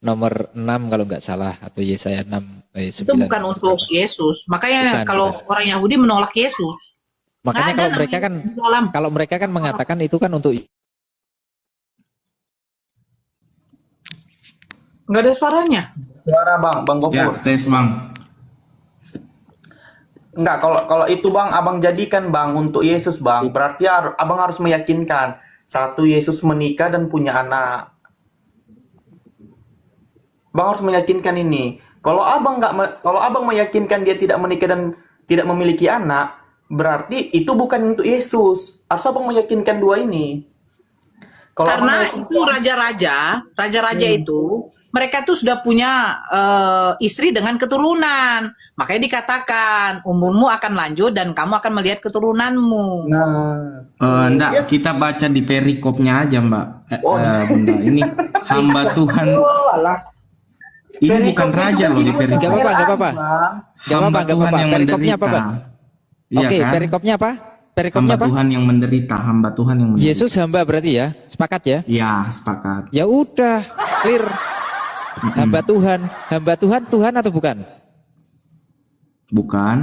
nomor 6 kalau nggak salah, atau Yesaya 9. Itu bukan untuk Yesus. Makanya Bukan, kalau orang Yahudi menolak Yesus. Makanya Nggak ada kalau mereka kan mengatakan itu kan untuk nggak ada suaranya. Suara, Bang Ya, Gopur. tes, Bang. Enggak, kalau itu, Bang, Abang jadikan, Bang, untuk Yesus, Bang. Berarti Abang harus meyakinkan satu, Yesus menikah dan punya anak. Bang harus meyakinkan ini. Kalau Abang meyakinkan dia tidak menikah dan tidak memiliki anak, berarti itu bukan untuk Yesus. Harus Abang meyakinkan dua ini. Kalau Abang Karena meyakinkan- itu raja-raja itu mereka tuh sudah punya istri dengan keturunan. Makanya dikatakan umurmu akan lanjut dan kamu akan melihat keturunanmu. Nah, Enggak, kita baca di perikopnya aja, Mbak. Oh. Bunda, ini hamba Tuhan. Ini bukan raja loh di perikop. Gak apa-apa. Gak Hamba apa-apa. Tuhan yang Perikopnya apa, menderita. Bang? Iya Oke, kan? perikopnya apa? Hamba Perikopnya apa? Tuhan yang menderita, hamba Tuhan yang menderita. Yesus hamba berarti ya? Sepakat ya? Ya, sepakat. Ya udah, clear. Hamba Tuhan, Tuhan atau bukan? Bukan.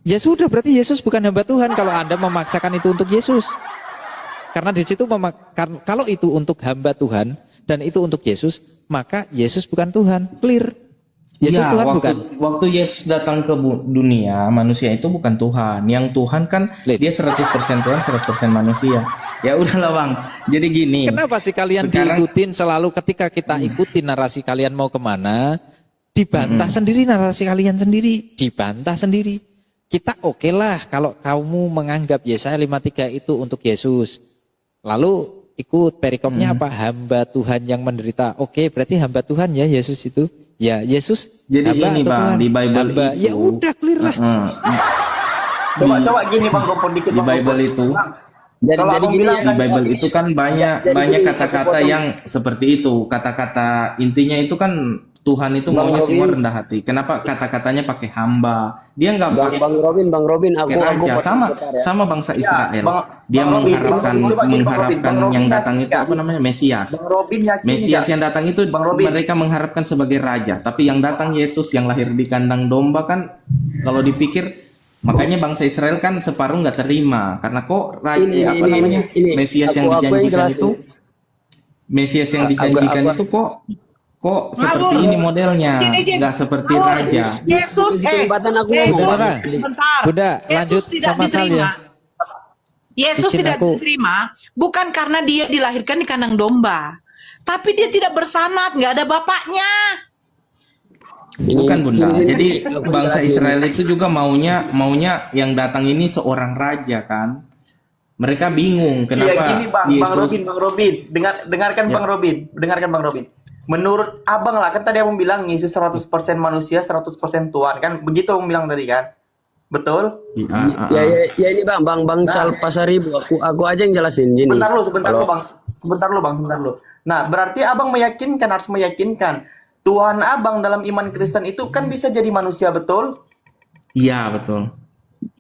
Ya sudah, berarti Yesus bukan hamba Tuhan kalau Anda memaksakan itu untuk Yesus. Karena di situ kalau itu untuk hamba Tuhan dan itu untuk Yesus, maka Yesus bukan Tuhan. Clear. Yesus Ya, Tuhan waktu bukan? waktu Yesus datang ke dunia, manusia itu bukan Tuhan. Yang Tuhan kan Lid. dia 100% Tuhan, 100% manusia. Ya udahlah, Bang. Jadi gini. Kenapa sih kalian Sekarang diikutin selalu ketika kita ikutin narasi kalian mau kemana, dibantah sendiri narasi kalian sendiri, dibantah sendiri. Kita oke lah kalau kamu menganggap Yesaya 53 itu untuk Yesus. Lalu ikut perikopnya apa? Hamba Tuhan yang menderita. Oke, berarti hamba Tuhan ya Yesus itu. Ya Yesus. Jadi hamba ini atau Bang, Tuhan? di Bible Hamba. itu. Ya udah clear lah. Coba gini Bang Gopon dikit Di Bang Bible Gopon. itu, Jadi Kalau jadi abang gini bilang ya. di Bible itu kan banyak Jadi banyak gini, kata-kata aku potong. yang seperti itu. Kata-kata intinya itu kan Tuhan itu Bang maunya semua Robin. rendah hati. Kenapa kata-katanya pakai hamba? Dia nggak pakai Bang Robin, aku raja. potong sama sebentar ya. sama bangsa Israel. Dia Bang Robin, mengharapkan Bang Robin, yang yakin datang itu nggak? apa namanya? Mesias. Bang Robin yakin Mesias nggak? yang datang itu Bang Robin. mereka mengharapkan sebagai raja, tapi yang datang Yesus yang lahir di kandang domba kan kalau dipikir makanya bangsa Israel kan separuh nggak terima karena kok raja Mesias yang Aku dijanjikan jelasin. itu Mesias yang dijanjikan itu kok seperti Ngawur. ini modelnya, Izin. nggak seperti Ngawur. raja. Yesus, Kesempatan aku Yesus, ngomong. Bunda, sebentar. Bunda, Yesus lanjut tidak sama Sal diterima. ya. Yesus Izin tidak aku. diterima bukan karena dia dilahirkan di kandang domba, tapi dia tidak bersanad, nggak ada bapaknya. Bukan Bunda. sini, Jadi aku bangsa jelasin. Israel itu juga maunya yang datang ini seorang raja kan. Mereka bingung Iya kenapa gini Bang Yesus Robin, dengarkan Ya. Bang Robin. Menurut Abang lah, kan tadi Abang bilang Yesus 100% manusia, 100% Tuhan, kan? Begitu Abang bilang tadi kan? Betul? Ya ini Bang Sal Pasaribu, aku aja yang jelasin gini. Sebentar lu Bang. Nah, berarti Abang harus meyakinkan Tuhan Abang dalam iman Kristen itu kan bisa jadi manusia, betul? Iya, betul.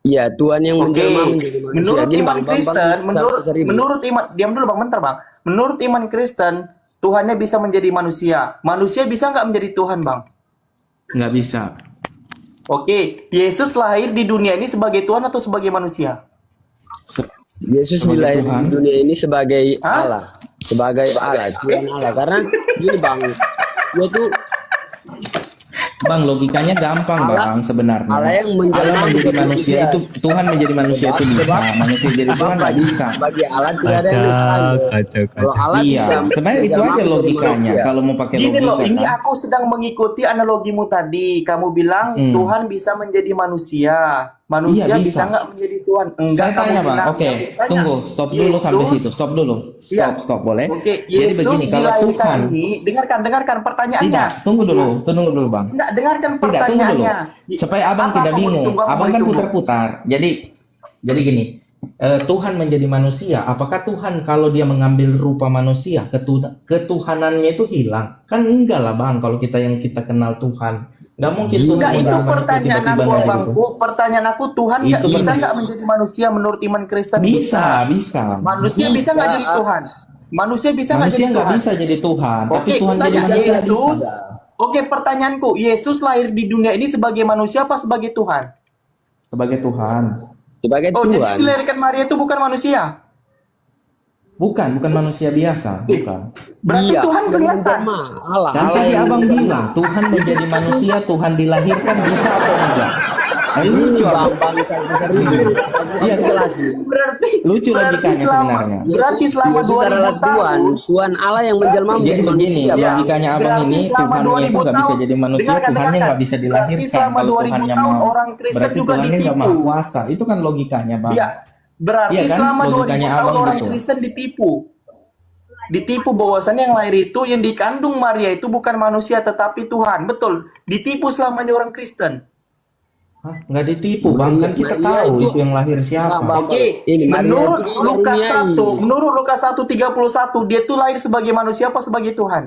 Iya, Tuhan yang Oke, menjelma menjadi manusia. menurut Gini, iman Kristen, Pasaribu. menurut iman, diam dulu Bang, bentar Bang. Menurut iman Kristen, Tuhannya bisa menjadi manusia. Manusia bisa nggak menjadi Tuhan, Bang? Nggak bisa. Oke, Yesus lahir di dunia ini sebagai Tuhan atau sebagai manusia? Yesus Sebagai dilahirkan Tuhan. di dunia ini sebagai Hah? Allah, sebagai Allah, Tuhan Allah. Karena gini Bang, dia tuh Bang, logikanya gampang Bang sebenarnya. Allah yang menjelma Allah menjadi menjadi manusia manusia. itu, Tuhan menjadi manusia itu bisa. Manusia jadi Tuhan nggak bisa. bagi Allah tidak ada yang mustahil. Kalau Allah Iya, bisa sebenarnya itu menjelma aja menjadi logikanya. manusia. Kalau mau pakai Gini loh, logika ini kan. aku sedang mengikuti analogimu tadi. Kamu bilang Tuhan bisa menjadi manusia. Manusia Iya, bisa bisa. nggak menjadi Tuhan? Enggak, Saya tanya Bang, bilang. oke, Tanya. tunggu, stop dulu sampai Yesus- situ, stop dulu, Iya. stop, boleh? Oke, Jadi Yesus begini, kalau dilahirkan Tuhan, ini, dengarkan pertanyaannya. tidak, tunggu dulu Bang. Enggak, dengarkan Tidak, tunggu dulu. pertanyaannya. Supaya abang Apa tidak kamu bingung. ditunggu, apa Abang mau kan ditunggu? putar-putar. Jadi gini, Tuhan menjadi manusia. Apakah Tuhan kalau dia mengambil rupa manusia, ketuhanannya itu hilang? Kan enggak lah Bang. Kalau kita kenal Tuhan, nggak mungkin Tuhan Enggak, itu menjadi manusia pertanyaan tiba-tiba aku, nggak gitu. abangku. Pertanyaan aku, Tuhan nggak Itu bisa benar. nggak menjadi manusia menurut iman Kristen? Bisa. Manusia bisa nggak jadi Tuhan? Manusia bisa nggak Manusia jadi nggak Tuhan? bisa jadi Tuhan, tapi Oke, Tuhan jadi pertanyaan manusia Yesus. bisa. Oke, pertanyaanku, Yesus lahir di dunia ini sebagai manusia apa sebagai Tuhan? Sebagai Tuhan. Sebagai Oh, jadi Tuhan. dilahirkan Maria itu bukan manusia? Bukan manusia biasa, bukan. Berarti Iya, Tuhan yang kelihatan. menjelma. Allah Kan tadi yang abang menjelma. bilang Tuhan menjadi manusia, Tuhan dilahirkan bisa atau enggak? Ini Lucu abang. Bang Sal Pasaribu. Iya, Aku jelasin. Berarti Lucu logikanya sebenarnya. Berarti selama Yesus adalah 2000 Tuhan, tahun. Tuhan Allah yang menjelma Jadi menjadi begini, manusia, Bang. logikanya abang Berarti ini selama Tuhannya 2000 itu nggak bisa tahun. jadi manusia, Tuhannya nggak bisa Berarti dilahirkan. selama Kalau 2000 Tuhannya tahun mau, orang Kristen berarti juga Tuhannya nggak ditipu. maha kuasa. Itu kan logikanya bang. Iya. Berarti Iya kan? selama 2000 Logikanya tahun abang orang gitu. Kristen ditipu bahwasannya yang lahir itu yang dikandung Maria itu bukan manusia tetapi Tuhan. Betul. Ditipu selama ini orang Kristen. Hah? Nggak ditipu bang, kan kita Maria tahu itu- itu yang lahir siapa. Bang, Oke, ini Maria menurut itu Lukas dikaruniai. 1, menurut Lukas 1:31 dia tuh lahir sebagai manusia apa sebagai Tuhan?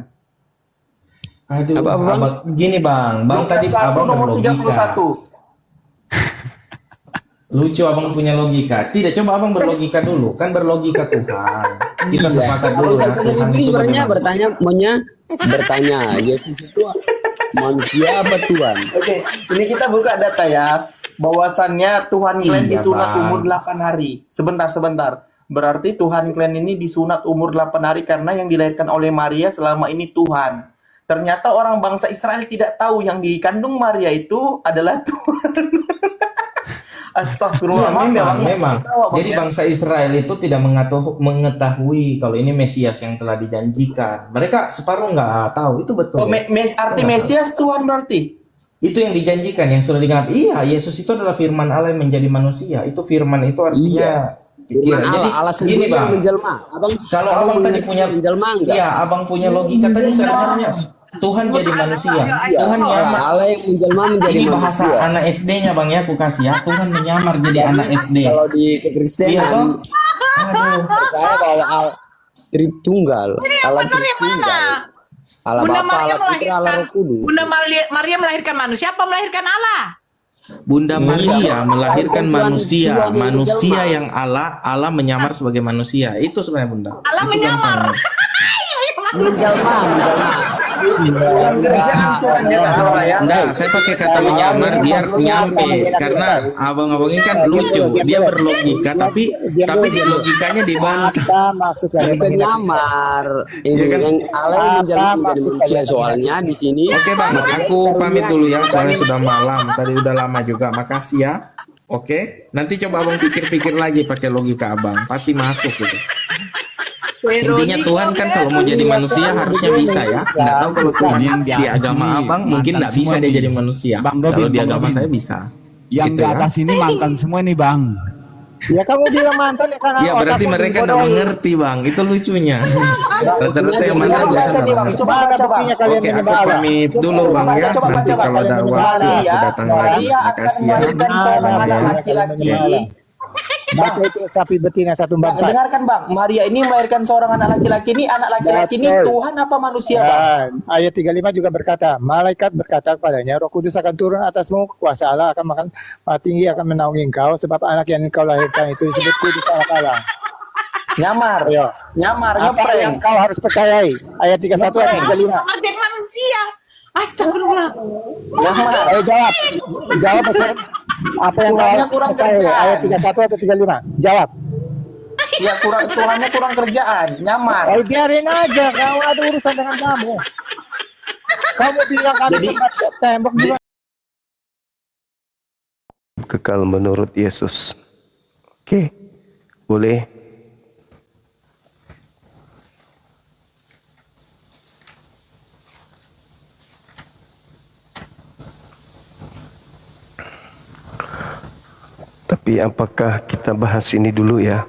Aduh, Apa, Bang? abang, gini bang Lukas tadi 1 abang nomor berlogika. 31. Lucu abang punya logika. Tidak, coba abang berlogika dulu. Kan berlogika Tuhan. Kita Iya. sepakat Kalau dulu. Sal Nah, Pasaribu Tuhan ini itu sebenarnya bagaimana? bertanya, Yesus itu manusia apa Tuhan? Oke, ini kita buka data ya. Bahwasannya Tuhan Glenn Iya, disunat Bang. umur 8 hari. Sebentar. Berarti Tuhan Glenn ini disunat umur 8 hari karena yang dilahirkan oleh Maria selama ini Tuhan. ternyata orang bangsa Israel tidak tahu yang dikandung Maria itu adalah Tuhan. Astagfirullah. Memang. Jadi bangsa Israel itu tidak mengetahui kalau ini Mesias yang telah dijanjikan. Mereka separuh nggak tahu, itu betul. Arti Mesias Tuhan berarti? Itu yang dijanjikan, yang sudah digenap. Iya, Yesus itu adalah firman Allah yang menjadi manusia. Itu firman itu artinya pikiran. Jadi Allah gini sendiri bang, yang menjelma. kalau abang tadi punya menjelma enggak? iya, abang punya logika tadi sebenarnya Tuhan jadi manusia. Tuhan nyamar. Allah yang menjelma menjadi Ini bahasa manusia. anak SD-nya bang ya, aku kasih ya. Tuhan menyamar jadi anak SD. Kalau di Iya toh? kekristenan Aduh. percaya bahwa Allah Tritunggal, Allah Tritunggal. Allah Bunda Bapa, Maria Allah Putra, Allah Roh Kudus. Bunda Maria melahirkan manusia apa melahirkan Allah? Bunda Maria melahirkan Tuhan, manusia, Tuhan yang manusia menjelma. yang Allah menyamar sebagai manusia. Itu sebenarnya Bunda. Allah Itu menyamar. gampangnya. Menjelma. Enggak, saya pakai kata menyamar biar nyampe karena abang-abang ini kan lucu, dia berlogika tapi logikanya dibantah. Apa maksudnya? Bukan nyamar. Ini Iya kan? yang Allah yang menjelma Apa menjadi maksudnya? manusia. Soalnya di sini Oke bang, aku pamit dulu ya, soalnya sudah malam, tadi udah lama juga. Makasih ya. Oke, nanti coba abang pikir-pikir lagi pakai logika abang, pasti masuk gitu. Intinya Tuhan kan kalau mau jadi manusia harusnya bisa ya. Nggak tahu kalau Tuhan di agama abang mungkin nggak bisa dia jadi manusia. Kalau di agama saya bisa. Yang Gitu di ya. atas ini mantan semua nih bang. Ya kamu bilang mantan ya karena Iya berarti otakmu mereka nggak dibodohi. mengerti bang, itu lucunya. Rata-rata yang mana Coba biasa baca nih nggak bang, mengerti. coba Mana baca bang. buktinya kalian Oke, aku menyembah Allah? pamit dulu bang ya. Coba baca, Nanti coba, kalau ada kalian waktu Maria, aku datang lagi. Maria akan Makasih ya. melahirkan seorang anak laki-laki. Baca itu sapi betina Bang, 144. dengarkan bang, Maria ini melahirkan seorang anak laki-laki ini, anak laki-laki ini Betul. Tuhan apa manusia bang? Dan ayat 35 juga berkata, malaikat berkata kepadanya, Roh Kudus akan turun atasmu, kuasa Allah akan makan tinggi akan menaungi engkau, sebab anak yang engkau lahirkan itu disebut kudus Allah. Nyamar, Ayo. nyamar, Apa yang ngepreng. kau harus percayai? Ayat 31 ayat 35. Menjadi manusia. Astagfirullah. Nyamar. Ayo jawab. Jawab Ustaz. Apa yang kau Tuhannya harus kurang percayai? kerjaan. Ayat 31 atau 35? Jawab. Ya Tuhannya kurang kerjaan, nyamar. Ayo biarin aja, kau ada urusan dengan kamu. Kamu bilang kami Jadi- sempat tembok juga. Kekal menurut Yesus. Oke, boleh. Tapi apakah kita bahas ini dulu ya?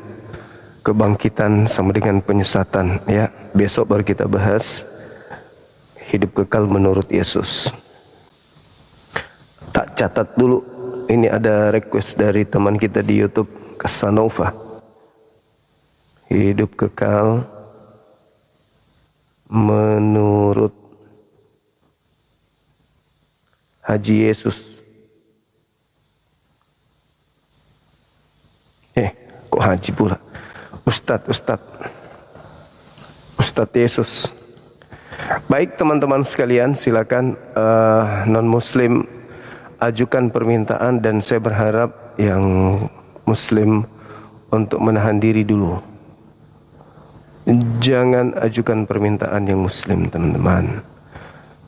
Kebangkitan sama dengan penyesatan ya. Besok baru kita bahas hidup kekal menurut Yesus. Tak catat dulu. Ini ada request dari teman kita di YouTube, Casanova. Hidup kekal menurut Haji Yesus. Kok Haji pula? Ustadz Yesus. Baik teman-teman sekalian, silakan non-muslim ajukan permintaan dan saya berharap yang muslim untuk menahan diri dulu. Jangan ajukan permintaan yang muslim teman-teman.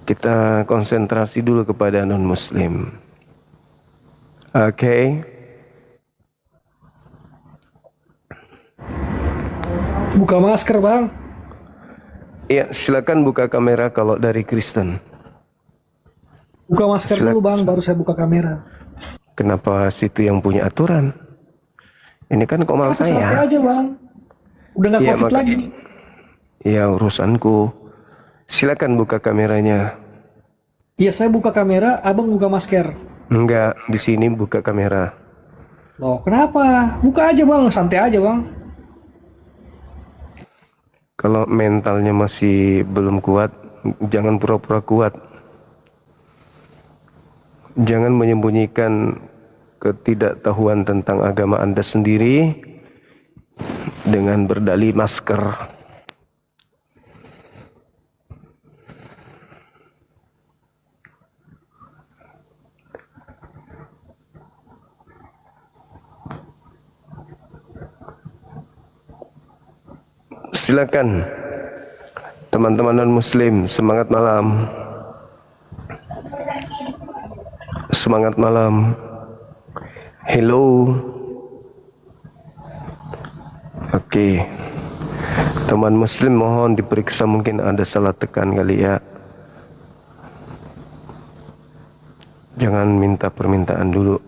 Kita konsentrasi dulu kepada non-muslim. Oke. Buka masker bang. Ya, silakan buka kamera kalau dari Kristen. Buka masker Silakan. dulu bang, baru saya buka kamera. Kenapa situ yang punya aturan? Ini kan komal Santai saya. aja bang. Udah nggak Iya, covid maka- lagi. Ya urusanku. Silakan buka kameranya. Iya saya buka kamera, abang buka masker. Enggak, di sini buka kamera. Loh kenapa? Buka aja bang, santai aja bang. Kalau mentalnya masih belum kuat, jangan pura-pura kuat. Jangan menyembunyikan ketidaktahuan tentang agama Anda sendiri dengan berdalih masker. Silakan Teman-teman non-muslim, semangat malam. Semangat malam. Hello. Oke. Teman muslim mohon diperiksa, mungkin ada salah tekan kali ya. Jangan minta permintaan dulu.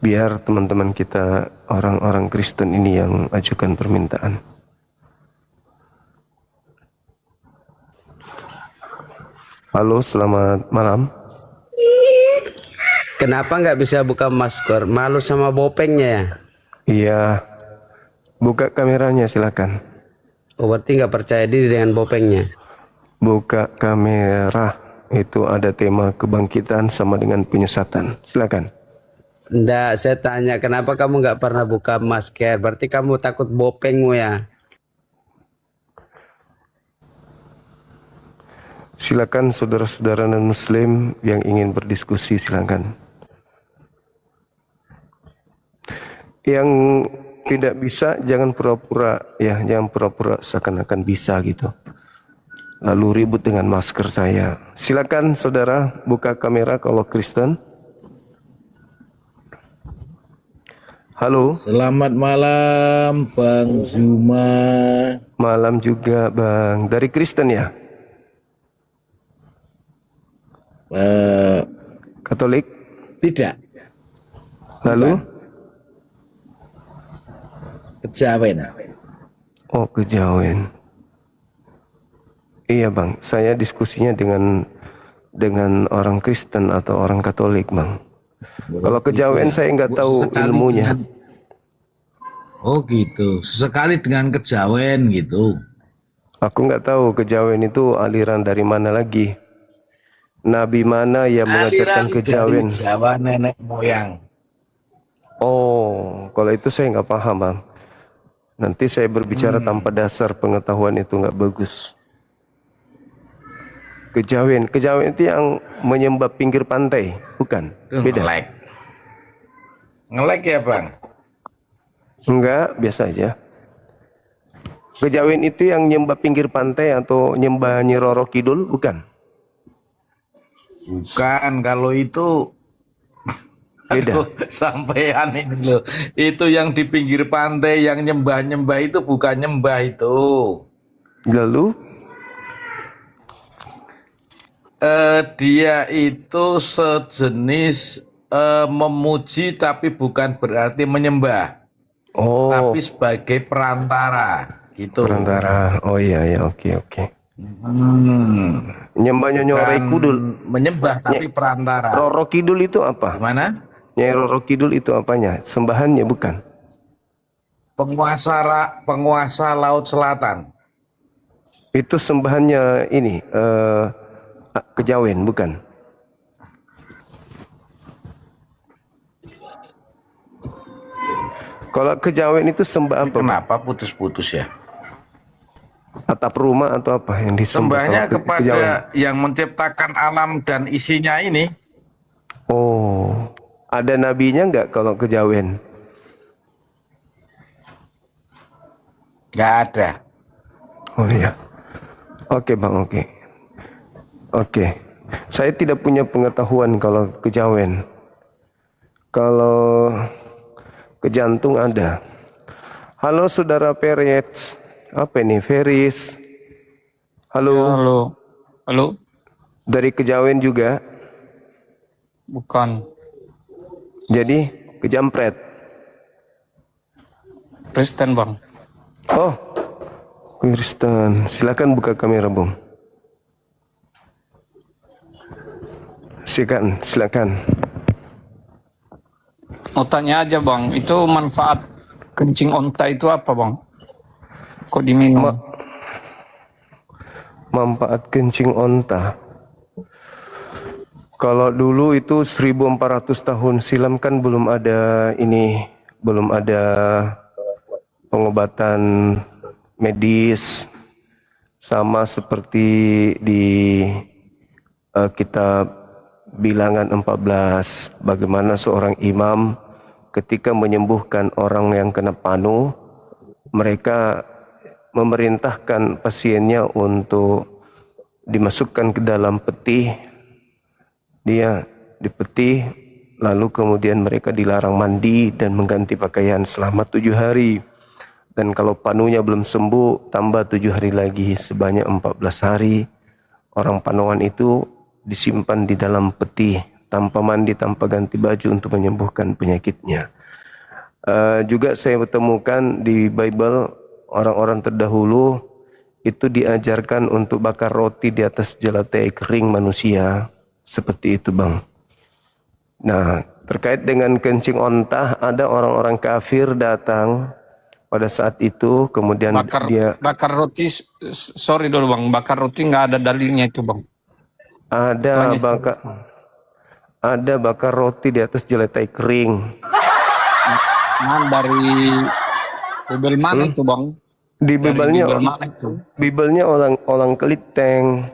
Biar teman-teman kita orang-orang Kristen ini yang ajukan permintaan. Halo, selamat malam. Kenapa nggak bisa buka masker? Malu sama bopengnya ya? Iya, buka kameranya silakan. Oh, berarti nggak percaya diri dengan bopengnya? Buka kamera, itu ada tema kebangkitan sama dengan penyesatan. Silakan. Nggak, saya tanya kenapa kamu nggak pernah buka masker? Berarti kamu takut bopengmu ya? Silakan saudara-saudara non-muslim yang ingin berdiskusi, silakan. Yang tidak bisa jangan pura-pura ya, jangan pura-pura seakan-akan bisa gitu. Lalu ribut dengan masker saya. Silakan saudara buka kamera kalau Kristen. Halo. Selamat malam Bang Zuma. Malam juga Bang. Dari Kristen ya? Katolik? Tidak. Lalu? Kejawen. Oh, kejawen. Iya Bang, saya diskusinya dengan orang Kristen atau orang Katolik Bang. Kalau kejawen saya nggak tahu ilmunya. Oh gitu, sesekali dengan kejawen gitu. Aku nggak tahu kejawen itu aliran dari mana lagi. Nabi mana yang mengajarkan kejawen? Dari Jawa nenek moyang. Oh, kalau itu saya nggak paham Bang. Nanti saya berbicara tanpa dasar pengetahuan itu nggak bagus. Kejawen itu yang menyembah pinggir pantai, bukan? Beda. Ngelek ya Bang? Enggak, biasa aja. Kejawen itu yang nyembah pinggir pantai atau nyembah Nyi Roro Kidul, bukan? Bukan, kalau itu Beda. aduh, sampean ini loh. Itu yang di pinggir pantai yang nyembah-nyembah itu bukan nyembah itu. Lalu? Dia itu sejenis memuji tapi bukan berarti menyembah. Oh. Tapi sebagai perantara gitu. Perantara. Oh iya ya, oke. Nyembah Nyonya Rai Kidul. Menyembah tapi perantara. Roro Kidul itu apa? Gimana? Nyai Roro Kidul itu apanya? Sembahannya bukan? Penguasa Laut Selatan. Itu sembahannya ini kejawen bukan? Kalau kejawen itu sembah apa? Kenapa putus-putus ya? Atap rumah atau apa yang disembah? Sembahnya kalau kepada kejawen? yang menciptakan alam dan isinya ini. Oh, ada nabinya nggak kalau kejawen? Nggak ada. Oh iya. Oke Bang, oke. Saya tidak punya pengetahuan kalau kejawen. Kalau ke jantung ada. Halo saudara Peretz. Apa ini? Feris. Halo. Ya, halo. Dari kejawen juga? Bukan. Jadi kejampret. Kristen Bang. Oh, Kristen. Silakan buka kamera Bung. Silakan. Mau tanya aja Bang, itu manfaat kencing onta itu apa Bang? Kok diminum? Manfaat kencing onta. Kalau dulu itu 1400 tahun silam kan belum ada pengobatan medis sama seperti di kitab Bilangan 14, bagaimana seorang imam ketika menyembuhkan orang yang kena panu, mereka memerintahkan pasiennya untuk dimasukkan ke dalam peti. Dia dipetih, lalu kemudian mereka dilarang mandi dan mengganti pakaian selama 7 hari. Dan kalau panunya belum sembuh, tambah 7 hari lagi, sebanyak 14 hari. Orang panuan itu disimpan di dalam peti, tanpa mandi, tanpa ganti baju untuk menyembuhkan penyakitnya. Juga saya temukan di Bible, orang-orang terdahulu itu diajarkan untuk bakar roti di atas jelatai kering manusia. Seperti itu, Bang. Nah, terkait dengan kencing ontah, ada orang-orang kafir datang pada saat itu, kemudian bakar roti, sorry dulu Bang, bakar roti nggak ada dalilnya itu Bang. Ada bakar roti di atas jelatai kering. Nah, dari Bible mana itu Bang? Di Bible-nya orang Keliteng.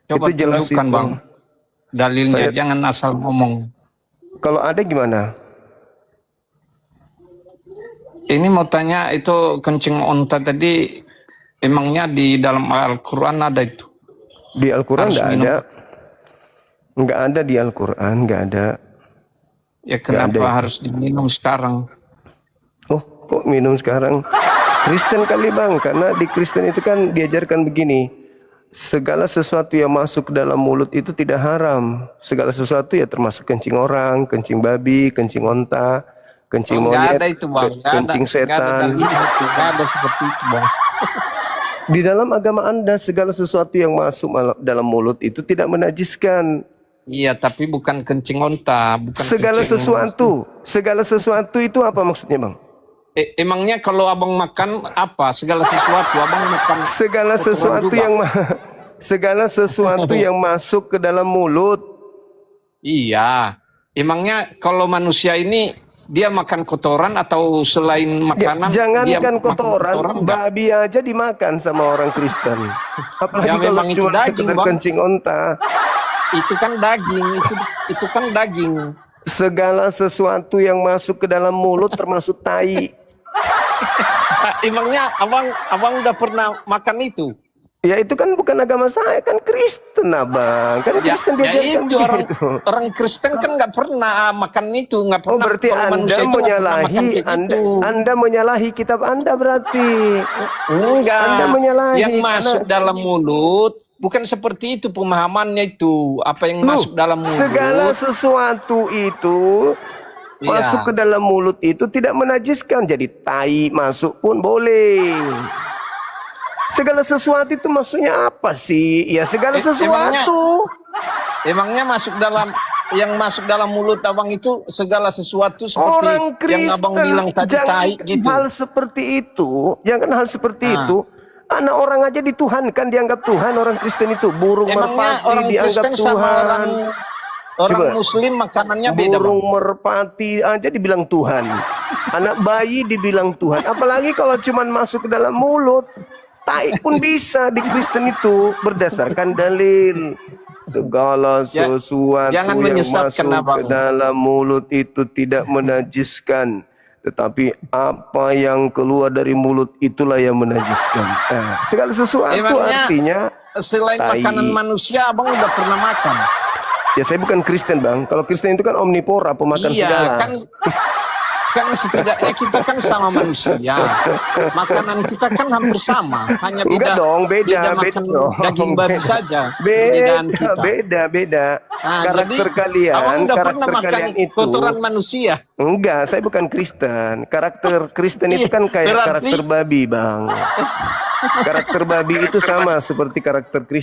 Coba itu jelas tunjukkan itu, Bang. Dalilnya, jangan asal ngomong. Kalau ada gimana? Ini mau tanya, itu kencing onta tadi emangnya di dalam Al-Quran ada itu? Di Al-Quran nggak ada. Nggak ada di Al-Quran, nggak ada. Ya kenapa harus diminum sekarang? Oh, kok minum sekarang? Kristen kali Bang, karena di Kristen itu kan diajarkan begini. Segala sesuatu yang masuk ke dalam mulut itu tidak haram. Segala sesuatu ya termasuk kencing orang, kencing babi, kencing onta, kencing monyet, ada itu, Bang. kencing setan. Nggak ada seperti itu Bang. Di dalam agama Anda segala sesuatu yang masuk dalam mulut itu tidak menajiskan. Iya, tapi bukan kencing onta, bukan Segala sesuatu itu apa maksudnya Bang? Emangnya kalau abang makan apa? Segala sesuatu abang makan. Segala sesuatu yang masuk ke dalam mulut. Iya. Emangnya kalau manusia ini dia makan kotoran atau selain makanan? Jangankan kotoran, babi aja dimakan sama orang Kristen. Apalagi Ya, kalau memang itu cuma daging, sekedar Bang. kencing onta. Itu kan daging, itu kan daging. Segala sesuatu yang masuk ke dalam mulut termasuk tai. Emangnya abang udah pernah makan itu? Ya itu kan bukan agama saya, kan Kristen Abang. Kan Kristen diajarkan itu begitu. orang Kristen kan nggak pernah makan itu, nggak pernah. Oh berarti Anda menyalahi kitab Anda berarti. Enggak. Anda menyalahi. Yang masuk dalam mulut bukan seperti itu pemahamannya itu. Apa yang masuk dalam mulut? Segala sesuatu itu masuk ke dalam mulut itu tidak menajiskan. Jadi tai masuk pun boleh. Segala sesuatu itu maksudnya apa sih? Ya segala sesuatu. Emangnya yang masuk dalam mulut abang itu segala sesuatu seperti orang Kristen, yang abang bilang tadi tai gitu. Hal seperti itu, jangan hal seperti itu. Anak orang aja dituhankan, dianggap Tuhan orang Kristen itu. Burung merpati dianggap Tuhan. Orang Muslim makanannya beda. Burung merpati aja dibilang Tuhan. Anak bayi dibilang Tuhan. Apalagi kalau cuman masuk ke dalam mulut. Tai pun bisa di Kristen itu berdasarkan dalil. Segala sesuatu yang masuk ke dalam mulut itu tidak menajiskan. Tetapi apa yang keluar dari mulut itulah yang menajiskan. Segala sesuatu artinya selain makanan manusia abang udah pernah makan? Ya saya bukan Kristen Bang. Kalau Kristen itu kan omnipora, pemakan segala. Kan setidaknya kita kan sama manusia. Makanan kita kan hampir sama, hanya beda. Enggak dong, beda makan dong. daging babi saja. Beda. Karakter kalian, abang udah pernah makan itu kotoran manusia? Enggak, saya bukan Kristen. Karakter Kristen itu kan kayak karakter babi, Bang. Karakter babi itu sama seperti karakter Kristen.